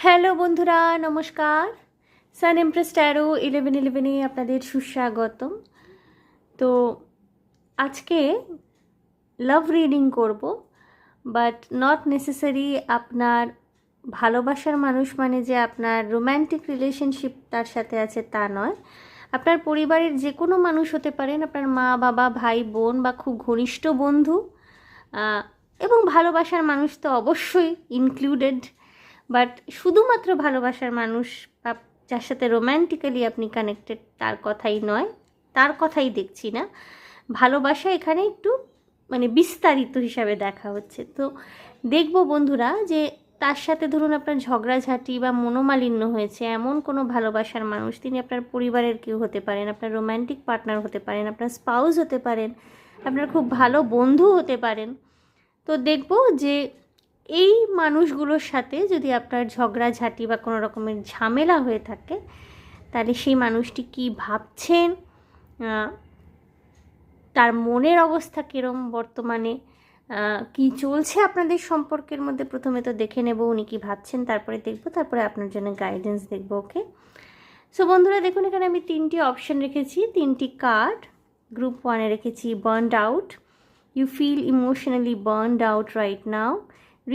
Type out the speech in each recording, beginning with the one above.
Hello বন্ধুরা, নমস্কার। সান empress taro 1111-এ আপনাদের সুস্বাগতম। তো আজকে লাভ রিডিং করব, বাট নট নেসেসারি আপনার ভালোবাসার মানুষ মানে যে আপনার রোম্যান্টিক রিলেশনশিপ তার সাথে আছে তা নয়। আপনার পরিবারের যে কোনো মানুষ হতে পারেন, আপনার মা বাবা ভাই বোন বা খুব ঘনিষ্ঠ বন্ধু, এবং ভালোবাসার মানুষ তো অবশ্যই ইনক্লুডেড। বাট শুধুমাত্র ভালোবাসার মানুষ বা যার সাথে রোম্যান্টিক্যালি আপনি কানেক্টেড তার কথাই নয়, তার কথাই দেখছি না। ভালোবাসা এখানে একটু মানে বিস্তারিত হিসাবে দেখা হচ্ছে। তো দেখব বন্ধুরা যে তার সাথে ধরুন আপনার ঝগড়াঝাঁটি বা মনোমালিন্য হয়েছে এমন কোনো ভালোবাসার মানুষ, তিনি আপনার পরিবারের কেউ হতে পারেন, আপনার রোম্যান্টিক পার্টনার হতে পারেন, আপনার স্পাউস হতে পারেন, আপনার খুব ভালো বন্ধু হতে পারেন। তো দেখব যে এই মানুষগুলোর সাথে যদি আপনার ঝগড়াঝাঁটি বা কোনো রকমের ঝামেলা হয়ে থাকে, তাহলে সেই মানুষটি কী ভাবছেন, তার মনের অবস্থা কীরম বর্তমানে, কি চলছে আপনাদের সম্পর্কের মধ্যে। প্রথমে তো দেখে নেব উনি কী ভাবছেন, তারপরে দেখব, তারপরে আপনার জন্য গাইডেন্স দেখব। ওকে, সো বন্ধুরা দেখুন, এখানে আমি তিনটি অপশন রেখেছি, তিনটি কার্ড। গ্রুপ 1-এ রেখেছি burned out, you feel emotionally burned out right now,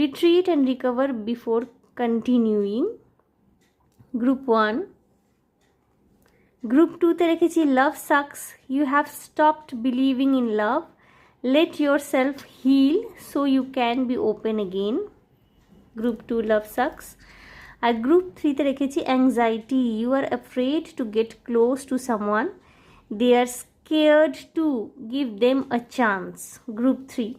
retreat and recover before continuing. Group 1. Group 2 তে রেখেছি love sucks, you have stopped believing in love, let yourself heal so you can be open again. Group 2 love sucks. R Group 3 তে রেখেছি anxiety, you are afraid to get close to someone, they are scared to give them a chance. Group 3.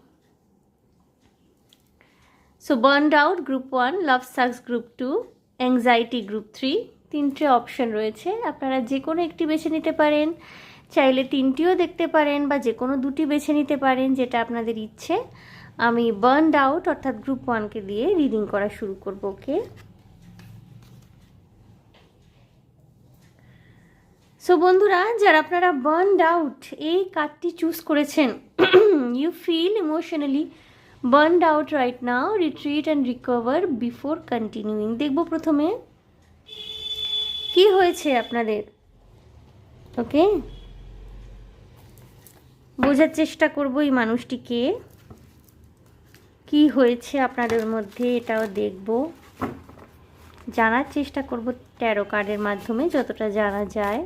So burned out group 1, love sucks group 2, anxiety group 3। তিনটে option রয়েছে, আপনারা যে কোনো একটি বেছে নিতে পারেন, চাইলে তিনটিও দেখতে পারেন বা যে কোনো দুটি বেছে নিতে পারেন, যেটা আপনাদের ইচ্ছে। আমি বার্নড আউট অর্থাৎ গ্রুপ 1কে দিয়ে রিডিং করা শুরু করব। ওকে, সো বন্ধুরা যারা আপনারা বার্নড আউট এই কার্ডটি চুজ করেছেন, you feel emotionally burned out right now, retreat and recover before continuing. দেখব প্রথমে কি হয়েছে আপনাদের। ওকে, বোঝার চেষ্টা করব এই মানুষটিকে, কি হয়েছে আপনাদের মধ্যে এটাও দেখব, জানার চেষ্টা করব ট্যারো কার্ডের মাধ্যমে যতটা জানা যায়।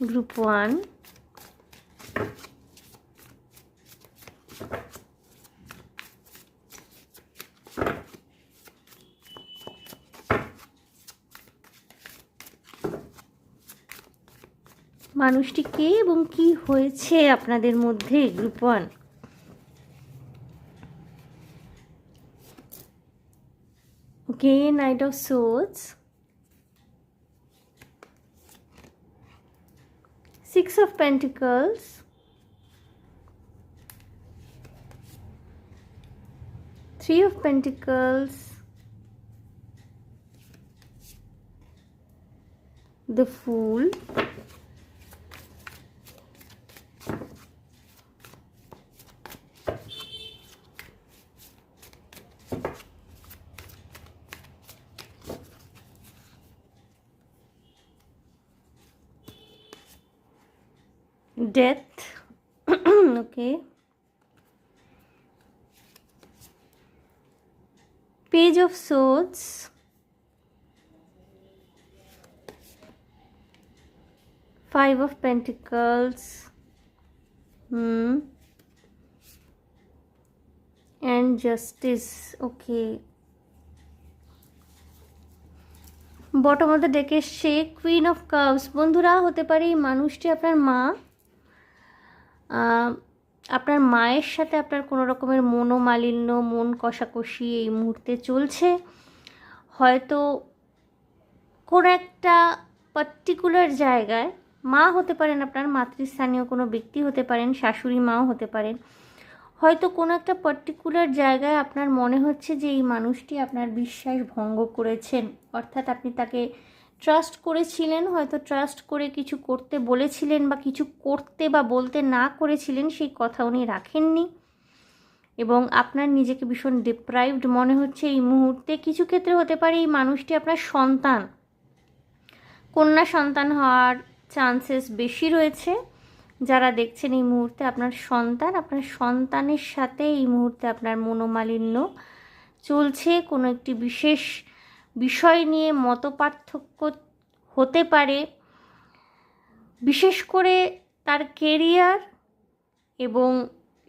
গ্রুপ 1, মানুষটি কে এবং কি হয়েছে আপনাদের মধ্যে। Group 1, okay, night of swords, 6 of Pentacles, Three of Pentacles, the Fool, Death, okay, Page of Swords, Five of Pentacles, and Justice. Okay, bottom of the day এসছে কুইন অফ কাপস। বন্ধুরা হতে পারে এই মানুষটি আপনার মা, আপনার মায়ের সাথে আপনার কোনো রকমের মনোমালিন্য, মন কষাকষি এই মুহূর্তে চলছে। হয়তো কোনো একটা পার্টিকুলার জায়গায়, মা হতে পারেন, আপনার মাতৃস্থানীয় কোনো ব্যক্তি হতে পারেন, শাশুড়ি মাও হতে পারেন, হয়তো কোনো একটা পার্টিকুলার জায়গায় আপনার মনে হচ্ছে যে এই মানুষটি আপনার বিশ্বাস ভঙ্গ করেছেন। অর্থাৎ আপনি তাকে ট্রাস্ট করেছিলেন, হয়তো ট্রাস্ট করে কিছু করতে বলেছিলেন বা কিছু করতে বা বলতে না করেছিলেন, সেই কথা উনি রাখেননি। এবং আপনার নিজেকে ভীষণ ডিপ্রাইভড মনে হচ্ছে এই মুহূর্তে। কিছু ক্ষেত্রে হতে পারে এই মানুষটি আপনার সন্তান, কন্যা সন্তান হওয়ার চান্সেস বেশি রয়েছে। যারা দেখছেন এই মুহূর্তে আপনার সন্তানের সাথে এই মুহূর্তে আপনার মনোমালিন্য চলছে। কোনো একটি বিশেষ বিষয় নিয়ে মতপার্থক্য হতে পারে, বিশেষ করে তার কেরিয়ার, এবং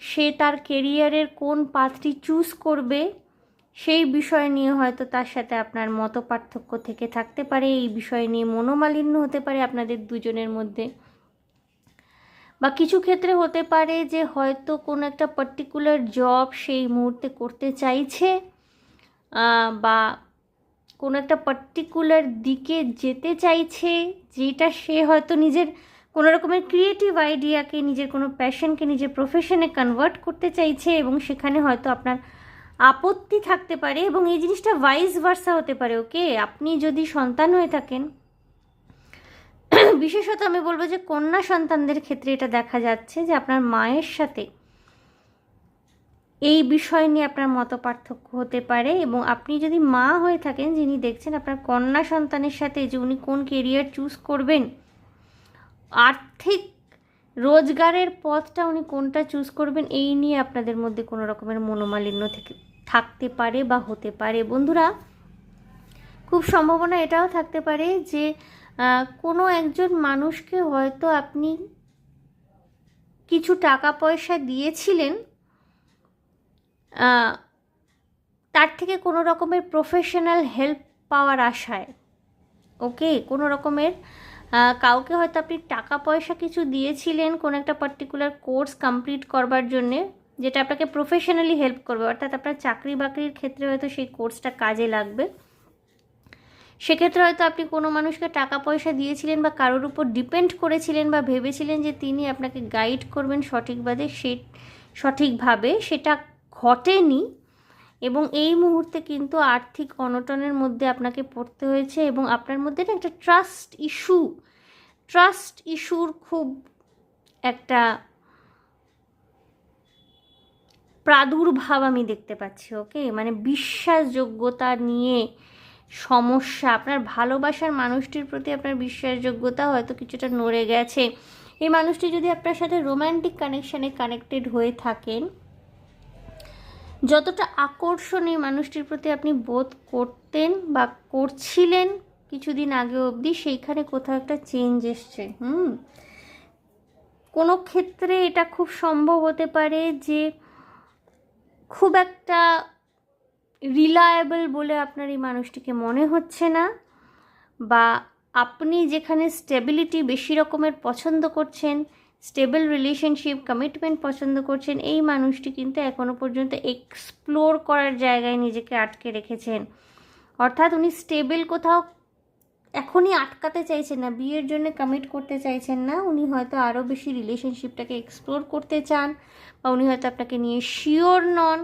সে তার কেরিয়ারের কোন পাথটি চুজ করবে সেই বিষয় নিয়ে হয়তো তার সাথে আপনার মতপার্থক্য থেকে থাকতে পারে। এই বিষয় নিয়ে মনোমালিন্য হতে পারে আপনাদের দুজনের মধ্যে। বা কিছু ক্ষেত্রে হতে পারে যে হয়তো কোনো একটা পার্টিকুলার জব সেই মুহূর্তে করতে চাইছে, বা কোনো একটা পার্টিকুলার দিকে যেতে চাইছে, যেটা সে হয়তো নিজের কোনো রকমের ক্রিয়েটিভ আইডিয়াকে, নিজের কোনো প্যাশনকে নিজের প্রফেশনে কনভার্ট করতে চাইছে, এবং সেখানে হয়তো আপনার আপত্তি থাকতে পারে। এবং এই জিনিসটা ভাইস ভার্সা হতে পারে। ওকে, আপনি যদি সন্তান হয়ে থাকেন, বিশেষত আমি বলবো যে কন্যা সন্তানদের ক্ষেত্রে এটা দেখা যাচ্ছে যে আপনার মায়ের সাথে এই বিষয় নিয়ে আপনার মতপার্থক্য হতে পারে। এবং আপনি যদি মা হয়ে থাকেন, যিনি দেখছেন, আপনার কন্যা সন্তানের সাথে যে উনি কোন কেরিয়ার চুজ করবেন, আর্থিক রোজগারের পথটা উনি কোনটা চুজ করবেন, এই নিয়ে আপনাদের মধ্যে কোনো রকমের মনোমালিন্য থাকতে পারে বা হতে পারে। বন্ধুরা, খুব সম্ভাবনা এটাও থাকতে পারে যে কোনো একজন মানুষকে হয়তো আপনি কিছু টাকা পয়সা দিয়েছিলেন, তার থেকে কোনো রকমের প্রফেশনাল হেল্প পাওয়ার আশায়। ওকে, কোনো রকমের কাউকে হয়তো আপনি টাকা পয়সা কিছু দিয়েছিলেন কোনো একটা পার্টিকুলার কোর্স কমপ্লিট করবার জন্যে, যেটা আপনাকে প্রফেশনালি হেল্প করবে, অর্থাৎ আপনার চাকরি বাকরির ক্ষেত্রে হয়তো সেই কোর্সটা কাজে লাগবে। সেক্ষেত্রে হয়তো আপনি কোনো মানুষকে টাকা পয়সা দিয়েছিলেন বা কারোর উপর ডিপেন্ড করেছিলেন, বা ভেবেছিলেন যে তিনি আপনাকে গাইড করবেন সঠিকভাবে, সেটা ঘটেনি। এবং এই মুহূর্তে কিন্তু আর্থিক অনটনের মধ্যে আপনাকে পড়তে হয়েছে, এবং আপনার মধ্যে না একটা ট্রাস্ট ইস্যুর খুব একটা প্রাদুর্ভাব আমি দেখতে পাচ্ছি। ওকে, মানে বিশ্বাসযোগ্যতা নিয়ে সমস্যা, আপনার ভালোবাসার মানুষটির প্রতি আপনার বিশ্বাসযোগ্যতা হয়তো কিছুটা নড়ে গেছে। এই মানুষটি যদি আপনার সাথে রোম্যান্টিক কানেকশানে কানেক্টেড হয়ে থাকেন, যতটা আকর্ষণ এই মানুষটির প্রতি আপনি বোধ করতেন বা করছিলেন কিছুদিন আগে অবধি, সেইখানে কোথাও একটা চেঞ্জ এসছে। কোনো ক্ষেত্রে এটা খুব সম্ভব হতে পারে যে খুব একটা রিলায়েবল বলে আপনার এই মানুষটিকে মনে হচ্ছে না, বা আপনি যেখানে স্টেবিলিটি বেশি রকমের পছন্দ করছেন, স্টেবল রিলেশনশিপ, কমিটমেন্ট পছন্দ করছেন, এই মানুষটি কিন্তু এখনও পর্যন্ত এক্সপ্লোর করার জায়গায় নিজেকে আটকে রেখেছেন। অর্থাৎ উনি স্টেবল কোথাও এখনই আটকাতে চাইছেন না, বিয়ের জন্য কমিট করতে চাইছেন না। উনি হয়তো আরও বেশি রিলেশনশিপটাকে এক্সপ্লোর করতে চান, বা উনি হয়তো আপনাকে নিয়ে শিওর নন।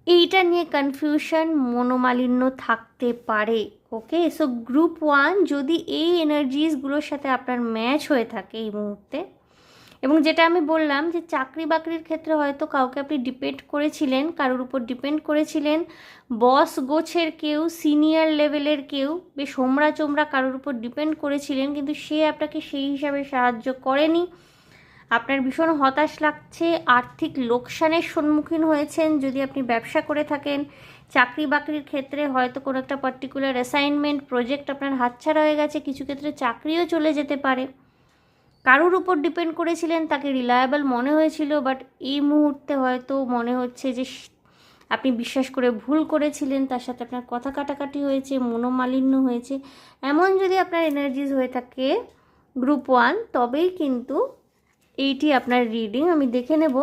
এইটা নিয়ে কনফিউশন, মনোমালিন্য থাকতে পারে। ওকে, সো গ্রুপ 1 যদি এই এনার্জিসগুলোর সাথে আপনার ম্যাচ হয়ে থাকে এই মুহূর্তে, এবং যেটা আমি বললাম যে চাকরি বাকরির ক্ষেত্রে হয়তো কাউকে আপনি ডিপেন্ড করেছিলেন, কারোর উপর ডিপেন্ড করেছিলেন, বস গোছের কেউ, সিনিয়র লেভেলের কেউ, বেশ হোমরা চোমরা কারোর উপর ডিপেন্ড করেছিলেন, কিন্তু সে আপনাকে সেই হিসাবে সাহায্য করেনি। আপনার ভীষণ হতাশ লাগছে, আর্থিক লোকসানের সম্মুখীন হয়েছেন যদি আপনি ব্যবসা করে থাকেন। চাকরি বাকরির ক্ষেত্রে হয়তো কোনো একটা পার্টিকুলার অ্যাসাইনমেন্ট, প্রজেক্ট আপনার হাতছাড়া হয়ে গেছে, কিছু ক্ষেত্রে চাকরিও চলে যেতে পারে। কারোর উপর ডিপেন্ড করেছিলেন, তাকে রিলায়েবল মনে হয়েছিল, বাট এই মুহূর্তে হয়তো মনে হচ্ছে যে আপনি বিশ্বাস করে ভুল করেছিলেন, তার সাথে আপনার কথা কাটাকাটি হয়েছে, মনোমালিন্য হয়েছে। এমন যদি আপনার এনার্জিস হয়ে থাকে গ্রুপ 1, তবেই কিন্তু এইটি আপনার রিডিং। আমি দেখে নেব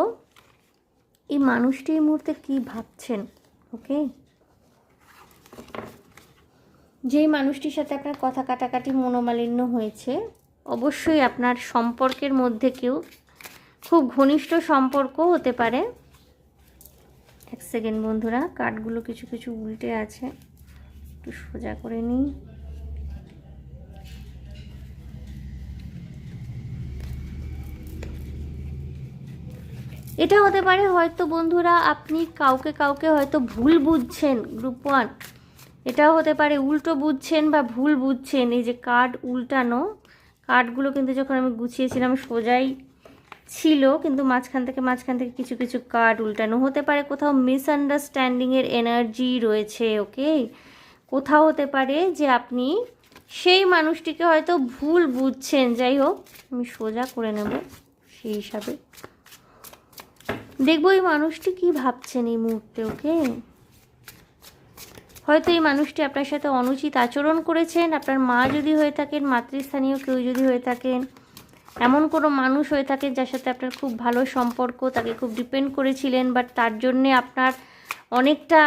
এই মানুষটি এই মুহূর্তে কী ভাবছেন। ওকে, যেই মানুষটির সাথে আপনার কথা কাটাকাটি, মনোমালিন্য হয়েছে, অবশ্যই আপনার সম্পর্কের মধ্যে কেউ খুব ঘনিষ্ঠ সম্পর্ক হতে পারে। এক সেকেন্ড বন্ধুরা, কার্ডগুলো কিছু কিছু উল্টে আছে, একটু সোজা করে নিই। এটা হতে পারে হয়তো বন্ধুরা আপনি কাউকে কাউকে হয়তো ভুল বুঝছেন, গ্রুপ 1। এটাও হতে পারে উল্টো বুঝছেন বা ভুল বুঝছেন। এই যে কার্ড উল্টানো, কার্ডগুলো কিন্তু যখন আমি গুছিয়েছিলাম সোজাই ছিল, কিন্তু মাঝখান থেকে কিছু কিছু কার্ড উল্টানো হতে পারে। কোথাও মিসআন্ডারস্ট্যান্ডিংয়ের এনার্জি রয়েছে, ওকে। কোথাও হতে পারে যে আপনি সেই মানুষটিকে হয়তো ভুল বুঝছেন। যাই হোক, আমি সোজা করে নেব সেই হিসাবে। দেখবো এই মানুষটি কি ভাবছেন এই মুহূর্তে, ওকে। হয়তো এই মানুষটি আপনার সাথে অনুচিত আচরণ করেছেন। আপনার মা যদি হয়ে থাকেন, মাতৃস্থানীয় কেউ যদি হয়ে থাকেন, এমন কোনো মানুষ হয়ে থাকে যার সাথে আপনার খুব ভালো সম্পর্ক, তাকে খুব ডিপেন্ড করেছিলেন, বাট তার জন্যে আপনার অনেকটা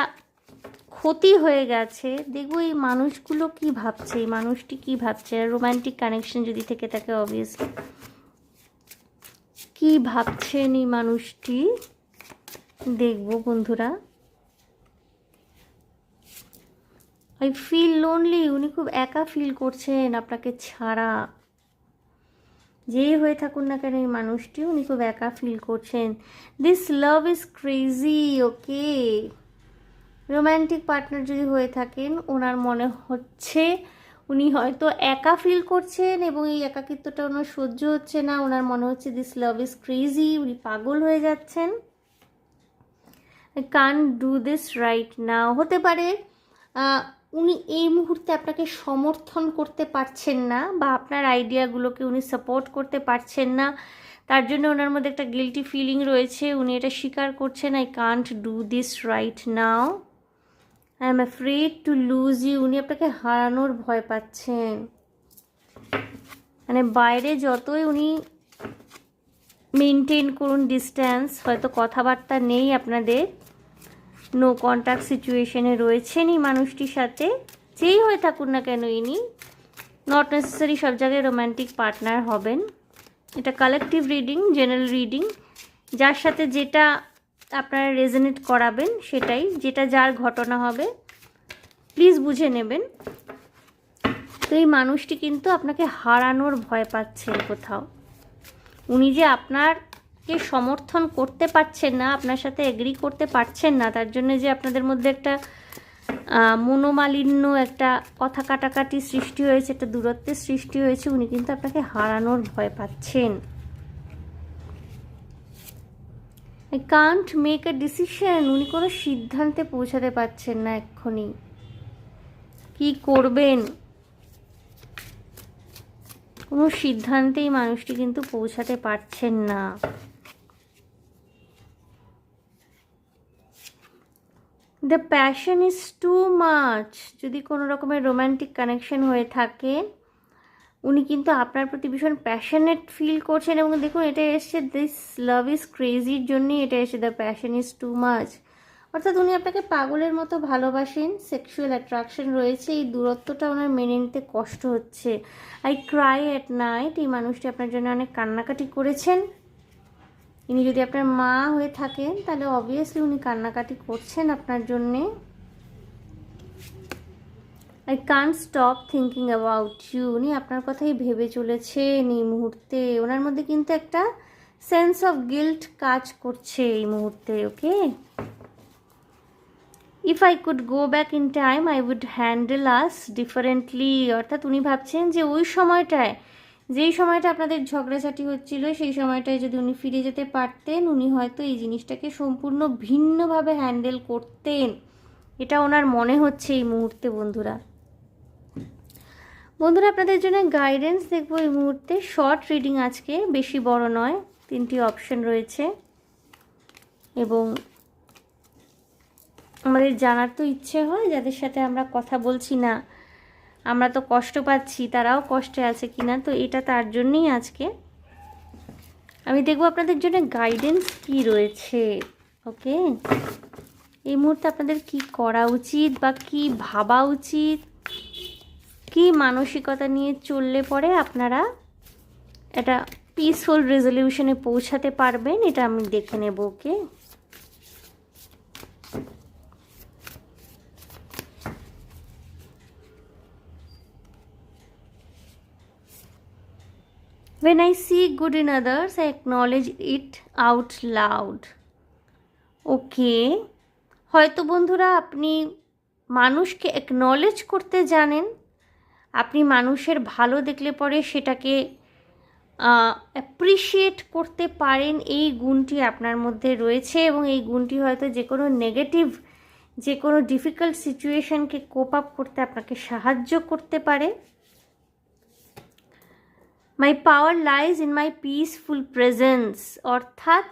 ক্ষতি হয়ে গেছে। দেখবো এই মানুষগুলো কি ভাবছে, এই মানুষটি কি ভাবছে। রোম্যান্টিক কানেকশন যদি থেকে থাকে, অবভিয়াসলি কি ভাবছেন এই মানুষটি, দেখবো বন্ধুরা। আই ফিল লোনলি, উনি খুব একা ফিল করছেন আপনাকে ছাড়া। যেই হয়ে থাকুন না কেন এই মানুষটি, উনি খুব একা ফিল করছেন। This love is crazy, okay. Romantic partner যদি হয়ে থাকেন, ওনার মনে হচ্ছে উনি হয়তো একা ফিল করছেন এবং এই একাকিত্বটা ওনার সহ্য হচ্ছে না। ওনার মনে হচ্ছে দিস লাভ ইজ ক্রেজি, উনি পাগল হয়ে যাচ্ছেন। I can't do this right নাও। হতে পারে উনি এই মুহূর্তে আপনাকে সমর্থন করতে পারছেন না, বা আপনার আইডিয়াগুলোকে উনি সাপোর্ট করতে পারছেন না। তার জন্য ওনার মধ্যে একটা গিল্টি ফিলিং রয়েছে, উনি এটা স্বীকার করছেন। I can't do this right now, I am afraid to lose you. উনি আপনাকে হারানোর ভয় পাচ্ছেন। মানে বাইরে যতই উনি মেনটেন করুন ডিস্ট্যান্স, হয়তো কথাবার্তা নেই আপনাদের, নো কন্ট্যাক্ট সিচুয়েশনে রয়েছেন এই মানুষটির সাথে, যেই হয়ে থাকুন না কেন ইনি, নট নেসেসারি সব জায়গায় রোম্যান্টিক পার্টনার হবেন। এটা কালেকটিভ রিডিং, জেনারেল রিডিং। যার সাথে যেটা আপনারা রেজোনেট করাবেন সেটাই, যেটা যার ঘটনা হবে প্লিজ বুঝে নেবেন। তো এই মানুষটি কিন্তু আপনাকে হারানোর ভয় পাচ্ছেন কোথাও। উনি যে আপনারকে সমর্থন করতে পারছেন না, আপনার সাথে এগ্রি করতে পারছেন না, তার জন্য যে আপনাদের মধ্যে একটা মনোমালিন্য, একটা কথা কাটাকাটি সৃষ্টি হয়েছে, একটা দূরত্বের সৃষ্টি হয়েছে, উনি কিন্তু আপনাকে হারানোর ভয় পাচ্ছেন। I can't make a decision, উনি কোনো সিদ্ধান্তে পৌঁছাতে পারছেন না এক্ষুনি কি করবেন। কোনো সিদ্ধান্তেই মানুষটি কিন্তু পৌঁছাতে পারছেন না। The passion is too much. যদি কোনো রকমের রোম্যান্টিক কানেকশন হয়ে থাকে, উনি কিন্তু আপনার প্রতি ভীষণ প্যাশনেট ফিল করছেন। এবং দেখুন এটা এসছে দিস লাভ ইজ ক্রেজির জন্যই এটা এসে, the passion is too much. অর্থাৎ উনি আপনাকে পাগলের মতো ভালোবাসেন, সেক্সুয়াল অ্যাট্রাকশন রয়েছে, এই দূরত্বটা ওনার মেনে নিতে কষ্ট হচ্ছে। আই ক্রাই অ্যাট নাইট, এই মানুষটি আপনার জন্য অনেক কান্নাকাটি করেছেন। ইনি যদি আপনার মা হয়ে থাকেন তাহলে অবভিয়াসলি উনি কান্নাকাটি করছেন আপনার জন্যে। I can't stop thinking about you, উনি আপনার কথাই ভেবে চলেছেন এই মুহূর্তে। ওনার মধ্যে কিন্তু একটা সেন্স অফ গিল্ট কাজ করছে এই মুহূর্তে, okay. If I could go back in time I would handle us differently. অর্থাৎ উনি ভাবছেন যে ওই সময়টায়, যেই সময়টা আপনাদের ঝগড়াঝাটি হচ্ছিল, সেই সময়টায় যদি উনি ফিরে যেতে পারতেন, উনি হয়তো এই জিনিসটাকে সম্পূর্ণ ভিন্নভাবে হ্যান্ডেল করতেন। এটা ওনার মনে হচ্ছে এই মুহূর্তে। বন্ধুরা আপনাদের জন্য গাইডেন্স দেখবো এই মুহূর্তে। শর্ট রিডিং আজকে, বেশি বড় নয়, 3টি অপশন রয়েছে। এবং আমাদের জানার তো ইচ্ছে হয় যাদের সাথে আমরা কথা বলছি না, আমরা তো কষ্ট পাচ্ছি, তারাও কষ্টে আছে কিনা। তো এটা তার জন্যই আজকে আমি দেখব আপনাদের জন্য গাইডেন্স কি রয়েছে, ওকে। এই মুহূর্তে আপনাদের কি করা উচিত বা কি ভাবা উচিত, কি মানসিকতা নিয়ে চললে পরে আপনারা একটা পিসফুল রেজলিউশনে পৌঁছাতে পারবেন, এটা আমি দেখে নেব, ওকে। When I see good in others, I acknowledge it out loud. ওকে, হয়তো বন্ধুরা আপনি মানুষকে অ্যাকনলেজ করতে জানেন, আপনি মানুষের ভালো দেখলে পরে সেটাকে অ্যাপ্রিসিয়েট করতে পারেন, এই গুণটি আপনার মধ্যে রয়েছে এবং এই গুণটি হয়তো যে কোনো নেগেটিভ, যে কোনো ডিফিকাল্ট সিচুয়েশনকে কোপ আপ করতে আপনাকে সাহায্য করতে পারে। My power lies in my peaceful presence, অর্থাৎ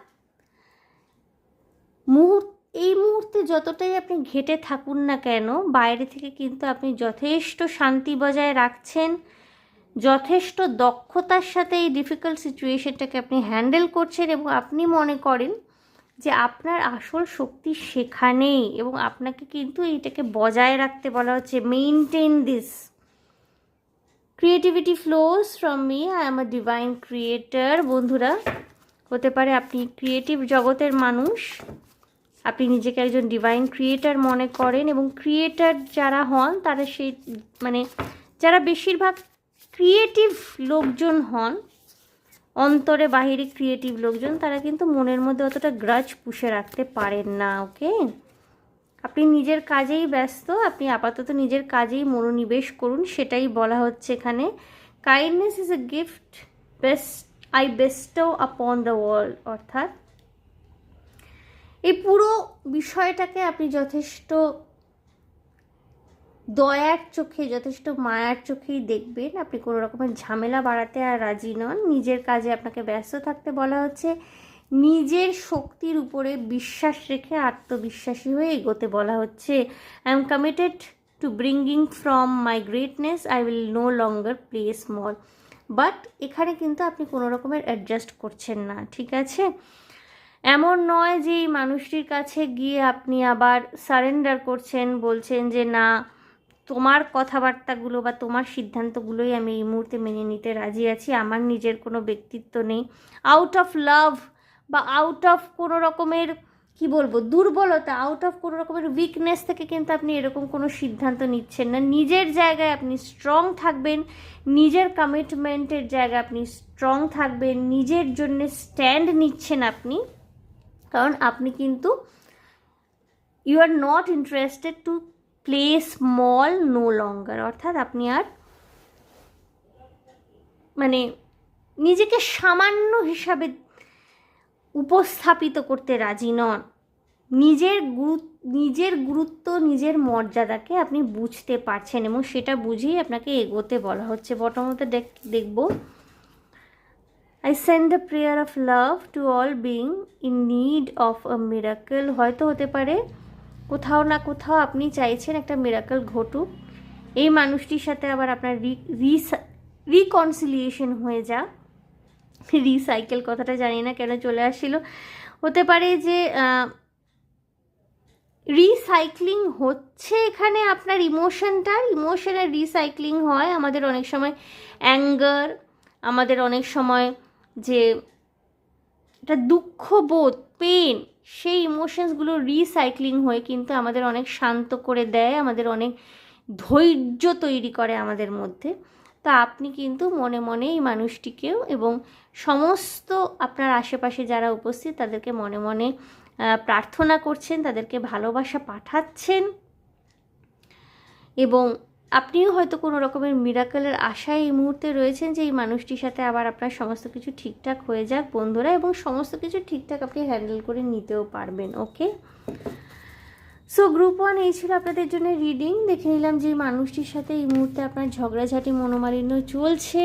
এই মুহূর্তে যতটাই আপনি ঘেটে থাকুন না কেন, বাইরে থেকে কিন্তু আপনি যথেষ্ট শান্তি বজায় রাখছেন, যথেষ্ট দক্ষতার সাথে এই ডিফিকাল্ট সিচুয়েশনটাকে আপনি হ্যান্ডেল করছেন এবং আপনি মনে করেন যে আপনার আসল শক্তি সেখানেই এবং আপনাকে কিন্তু এইটাকে বজায় রাখতে বলা হচ্ছে, maintain this. Creativity flows from me, I am a divine creator. বন্ধুরা, হতে পারে আপনি ক্রিয়েটিভ জগতের মানুষ, আপনি নিজেকে একজন ডিভাইন ক্রিয়েটার মনে করেন এবং ক্রিয়েটার যারা হন তারা সেই যারা বেশিরভাগ ক্রিয়েটিভ লোকজন হন, অন্তরে বাহিরে ক্রিয়েটিভ লোকজন, তারা কিন্তু মনের মধ্যে অতটা গ্রাজ পুষে রাখতে পারেন না। ওকে, আপনি নিজের কাজেই ব্যস্ত, আপনি আপাতত নিজের কাজেই মনোনিবেশ করুন, সেটাই বলা হচ্ছে এখানে। Kindness is a gift I Bairstow upon the world, অর্থাৎ এই পুরো বিষয়টাকে আপনি যথেষ্ট দয়ার চোখে, যথেষ্ট মায়ার চোখেই দেখবেন। আপনি কোনো রকমের ঝামেলা বাড়াতে আর রাজি নন, নিজের কাজে আপনাকে ব্যস্ত থাকতে বলা হচ্ছে, নিজের শক্তির উপরে বিশ্বাস রেখে আত্মবিশ্বাসী হয়ে এগোতে বলা হচ্ছে। I am committed to bringing from my greatness, I will no longer play small. But এখানে কিন্তু আপনি কোনো রকমের অ্যাডজাস্ট করছেন না, ঠিক আছে? এমন নয় যে এই মানুষটির কাছে গিয়ে আপনি আবার সারেন্ডার করছেন, বলছেন যে না, তোমার কথাবার্তাগুলো বা তোমার সিদ্ধান্তগুলোই আমি এই মুহূর্তে মেনে নিতে রাজি আছি, আমার নিজের কোনো ব্যক্তিত্ব নেই। আউট অফ লাভ বা আউট অফ কোনো রকমের দুর্বলতা, আউট অফ কোনো রকমের উইকনেস থেকে কিন্তু আপনি এরকম কোনো সিদ্ধান্ত নিচ্ছেন না। নিজের জায়গায় আপনি স্ট্রং থাকবেন, নিজের কমিটমেন্টের জায়গায় আপনি স্ট্রং থাকবেন, নিজের জন্য স্ট্যান্ড নিচ্ছেন আপনি, কারণ আপনি কিন্তু you are not interested to play small no longer, অর্থাৎ আপনি আর নিজেকে সামান্য হিসাবে উপস্থাপিত করতে রাজি নন। নিজের গুরুত্ব, নিজের মর্যাদাকে আপনি বুঝতে পারছেন এবং সেটা বুঝেই আপনাকে এগোতে বলা হচ্ছে। বটমতে দেখব, I send a prayer of love to all being in need of a miracle. হয়তো হতে পারে কোথাও না কোথাও আপনি চাইছেন একটা মিরাকেল ঘটুক, এই মানুষটির সাথে আবার আপনার রিকনসিলিয়েশন হয়ে যা। রিসাইকেল কথাটা জানি না কেন চলে আসছিল। হতে পারে যে রিসাইক্লিং হচ্ছে এখানে আপনার ইমোশনের রিসাইক্লিং হয়। আমাদের অনেক সময় অ্যাঙ্গার, আমাদের অনেক সময় যে একটা দুঃখবোধ, পেন, সেই ইমোশনসগুলো রিসাইক্লিং হয়ে কিন্তু আমাদের অনেক শান্ত করে দেয়, আমাদের অনেক ধৈর্য তৈরি করে আমাদের মধ্যে। তা আপনি কিন্তু মনে মনে এই মানুষটিকেও এবং সমস্ত আপনার আশেপাশে যারা উপস্থিত তাদেরকে মনে মনে প্রার্থনা করছেন, তাদেরকে ভালোবাসা পাঠাচ্ছেন এবং আপনিও হয়তো কোনো রকমের মিরাকেলের আশায় এই মুহূর্তে রয়েছেন যে এই মানুষটির সাথে আবার আপনার সমস্ত কিছু ঠিকঠাক হয়ে যাক বন্ধুরা, এবং সমস্ত কিছু ঠিকঠাক আপনি হ্যান্ডেল করে নিতেও পারবেন। ওকে, সো গ্রুপ 1 এই ছিল আপনাদের জন্য রিডিং। দেখে নিলাম যে মানুষটির সাথে এই মুহূর্তে আপনার ঝগড়াঝাটি, মনোমালিন্য চলছে,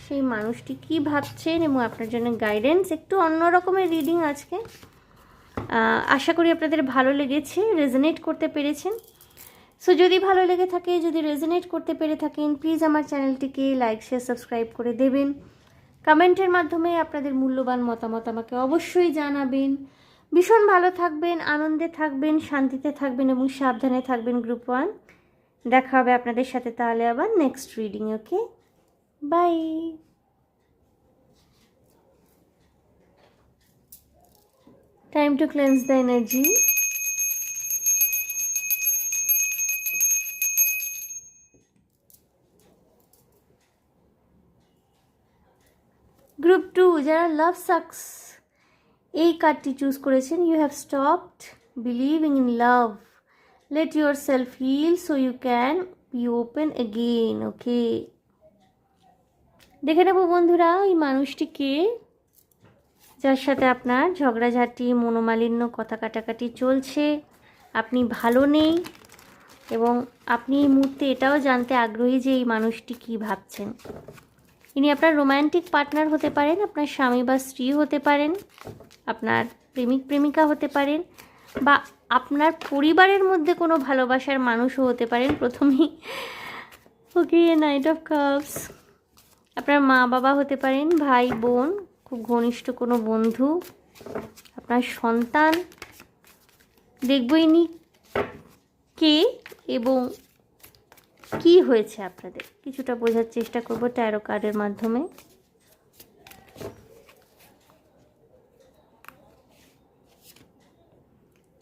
সেই মানুষটি কী ভাবছেন এবং আপনার জন্য গাইডেন্স। একটু অন্য রকমের রিডিং আজকে, আশা করি আপনাদের ভালো লেগেছে, রেজোনেট করতে পেরেছেন। সো যদি ভালো লেগে থাকে, যদি রেজোনেট করতে পেরে থাকেন, প্লিজ আমার চ্যানেলটিকে লাইক, শেয়ার, সাবস্ক্রাইব করে দেবেন। কমেন্টের মাধ্যমে আপনাদের মূল্যবান মতামত আমাকে অবশ্যই জানাবেন। ভীষণ ভালো থাকবেন, আনন্দে থাকবেন, শান্তিতে থাকবেন এবং সাবধানে থাকবেন গ্রুপ 1। দেখা হবে আপনাদের সাথে তাহলে আবার next reading. Okay, bye. Time to cleanse the energy. যারা লাভ সাকস এই কার্ডটি চুজ করেছেন, you have stopped believing in love, let yourself heal so you can be open again. Okay, দেখে নেব বন্ধুরা এই মানুষটিকে, যার সাথে আপনার ঝগড়াঝাটি, মনোমালিন্য, কথা কাটাকাটি চলছে, আপনি ভালো নেই এবং আপনি এই মুহূর্তে এটাও জানতে আগ্রহী যে এই মানুষটি কী ভাবছেন। ইনি আপনার রোম্যান্টিক পার্টনার হতে পারেন, আপনার স্বামী বা স্ত্রী হতে পারেন, আপনার প্রেমিক প্রেমিকা হতে পারেন, বা আপনার পরিবারের মধ্যে কোনো ভালোবাসার মানুষও হতে পারেন। প্রথমেই ওকে, নাইট অফ কাপস, আপনার মা বাবা হতে পারেন, ভাই বোন, খুব ঘনিষ্ঠ কোনো বন্ধু, আপনার সন্তান। দেখব ইনি কে এবং কি হয়েছে আপনাদের, কিছুটা বোঝার চেষ্টা করব ট্যারো কার্ডের মাধ্যমে।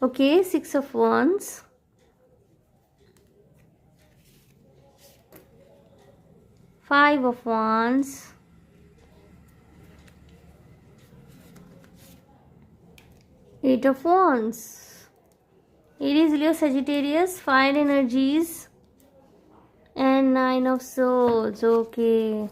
ওকে, 6 of Wands, Five of Wands, Eight of Wands, Aries, Leo, Sagittarius, fire energies, and Nine of Swords. Okay,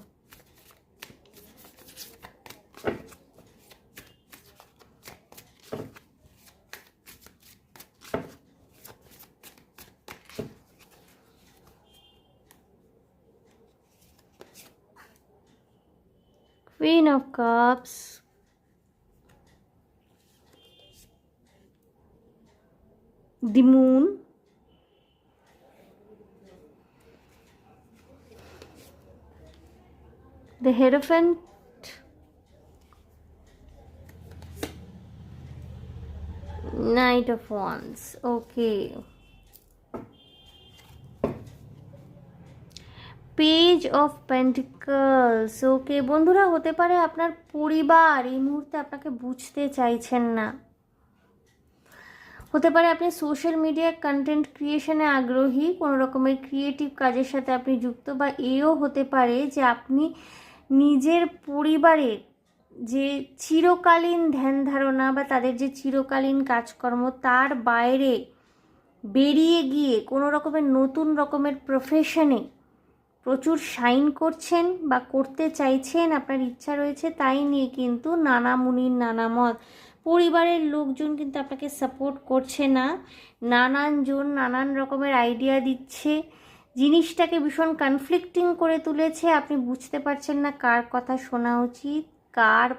Queen of Cups, the Moon, the Hierophant, Knight of Wands. Okay, page of pentacles. Okay বন্ধুরা, হতে পারে আপনার পরিবার এই মুহূর্তে আপনাকে বুঝতে চাইছেন না, হতে পারে আপনি সোশ্যাল মিডিয়ায় কন্টেন্ট ক্রিয়েশনে আগ্রহী, কোনো রকমের ক্রিয়েটিভ কাজের সাথে আপনি যুক্ত, বা এও হতে পারে যে আপনি নিজের পরিবারের যে চিরকালীন ধ্যান ধারণা বা তাদের যে চিরকালীন কাজকর্ম তার বাইরে বেরিয়ে গিয়ে কোনো রকমের নতুন রকমের প্রফেশনে প্রচুর শাইন করছেন বা করতে চাইছেন, আপনার ইচ্ছা রয়েছে, তাই নিয়ে কিন্তু নানা মুনির নানা মত। পরিবারের লোকজন কিন্তু আপনাকে সাপোর্ট করছে না, নানানজন নানান রকমের আইডিয়া দিচ্ছে, জিনিসটাকে ভীষণ কনফ্লিক্টিং করে তুলেছে। আপনি বুঝতে পারছেন না কার কথা শোনা উচিত, কার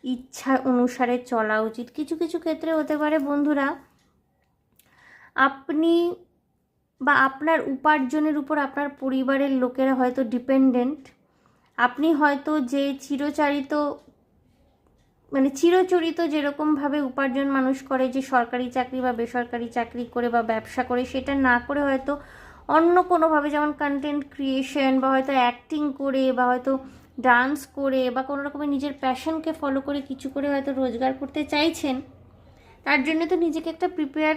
ইচ্ছা অনুসারে চলা উচিত। কিছু কিছু ক্ষেত্রে হতে পারে বন্ধুরা আপনি বা আপনার উপার্জনের উপর আপনার পরিবারের লোকেরা হয়তো ডিপেন্ডেন্ট, আপনি হয়তো যে চিরচরিত যেরকমভাবে উপার্জন মানুষ করে, যে সরকারি চাকরি বা বেসরকারি চাকরি করে বা ব্যবসা করে, সেটা না করে হয়তো অন্য কোনোভাবে, যেমন কন্টেন্ট ক্রিয়েশন বা হয়তো অ্যাক্টিং করে বা হয়তো ডান্স করে বা কোনো রকমের নিজের প্যাশনকে ফলো করে কিছু করে হয়তো রোজগার করতে চাইছেন। তার জন্য তো নিজেকে একটা প্রিপেয়ার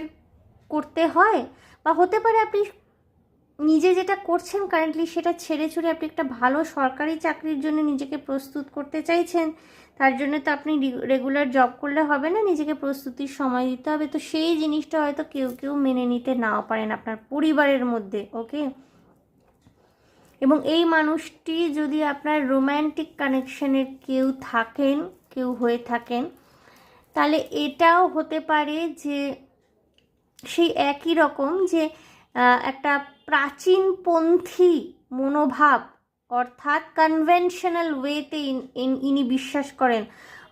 করতে হয়, বা হতে পারে আপনি নিজে যেটা করছেন কারেন্টলি সেটা ছেড়ে ছুড়ে আপনি একটা ভালো সরকারি চাকরির জন্য নিজেকে প্রস্তুত করতে চাইছেন। তার জন্য তো আপনি রেগুলার জব করলে হবে না, নিজেকে প্রস্তুতির সময় দিতে হবে। তো সেই জিনিসটা হয়তো কেউ কেউ মেনে নিতে নাও পারেন আপনার পরিবারের মধ্যে। ওকে, এবং এই মানুষটি যদি আপনার রোম্যান্টিক কানেকশনের কেউ হয়ে থাকেন, তাহলে এটাও হতে পারে যে সেই একই রকম যে একটা প্রাচীনপন্থী মনোভাব, অর্থাৎ কনভেনশনাল ওয়েতে ইনি বিশ্বাস করেন,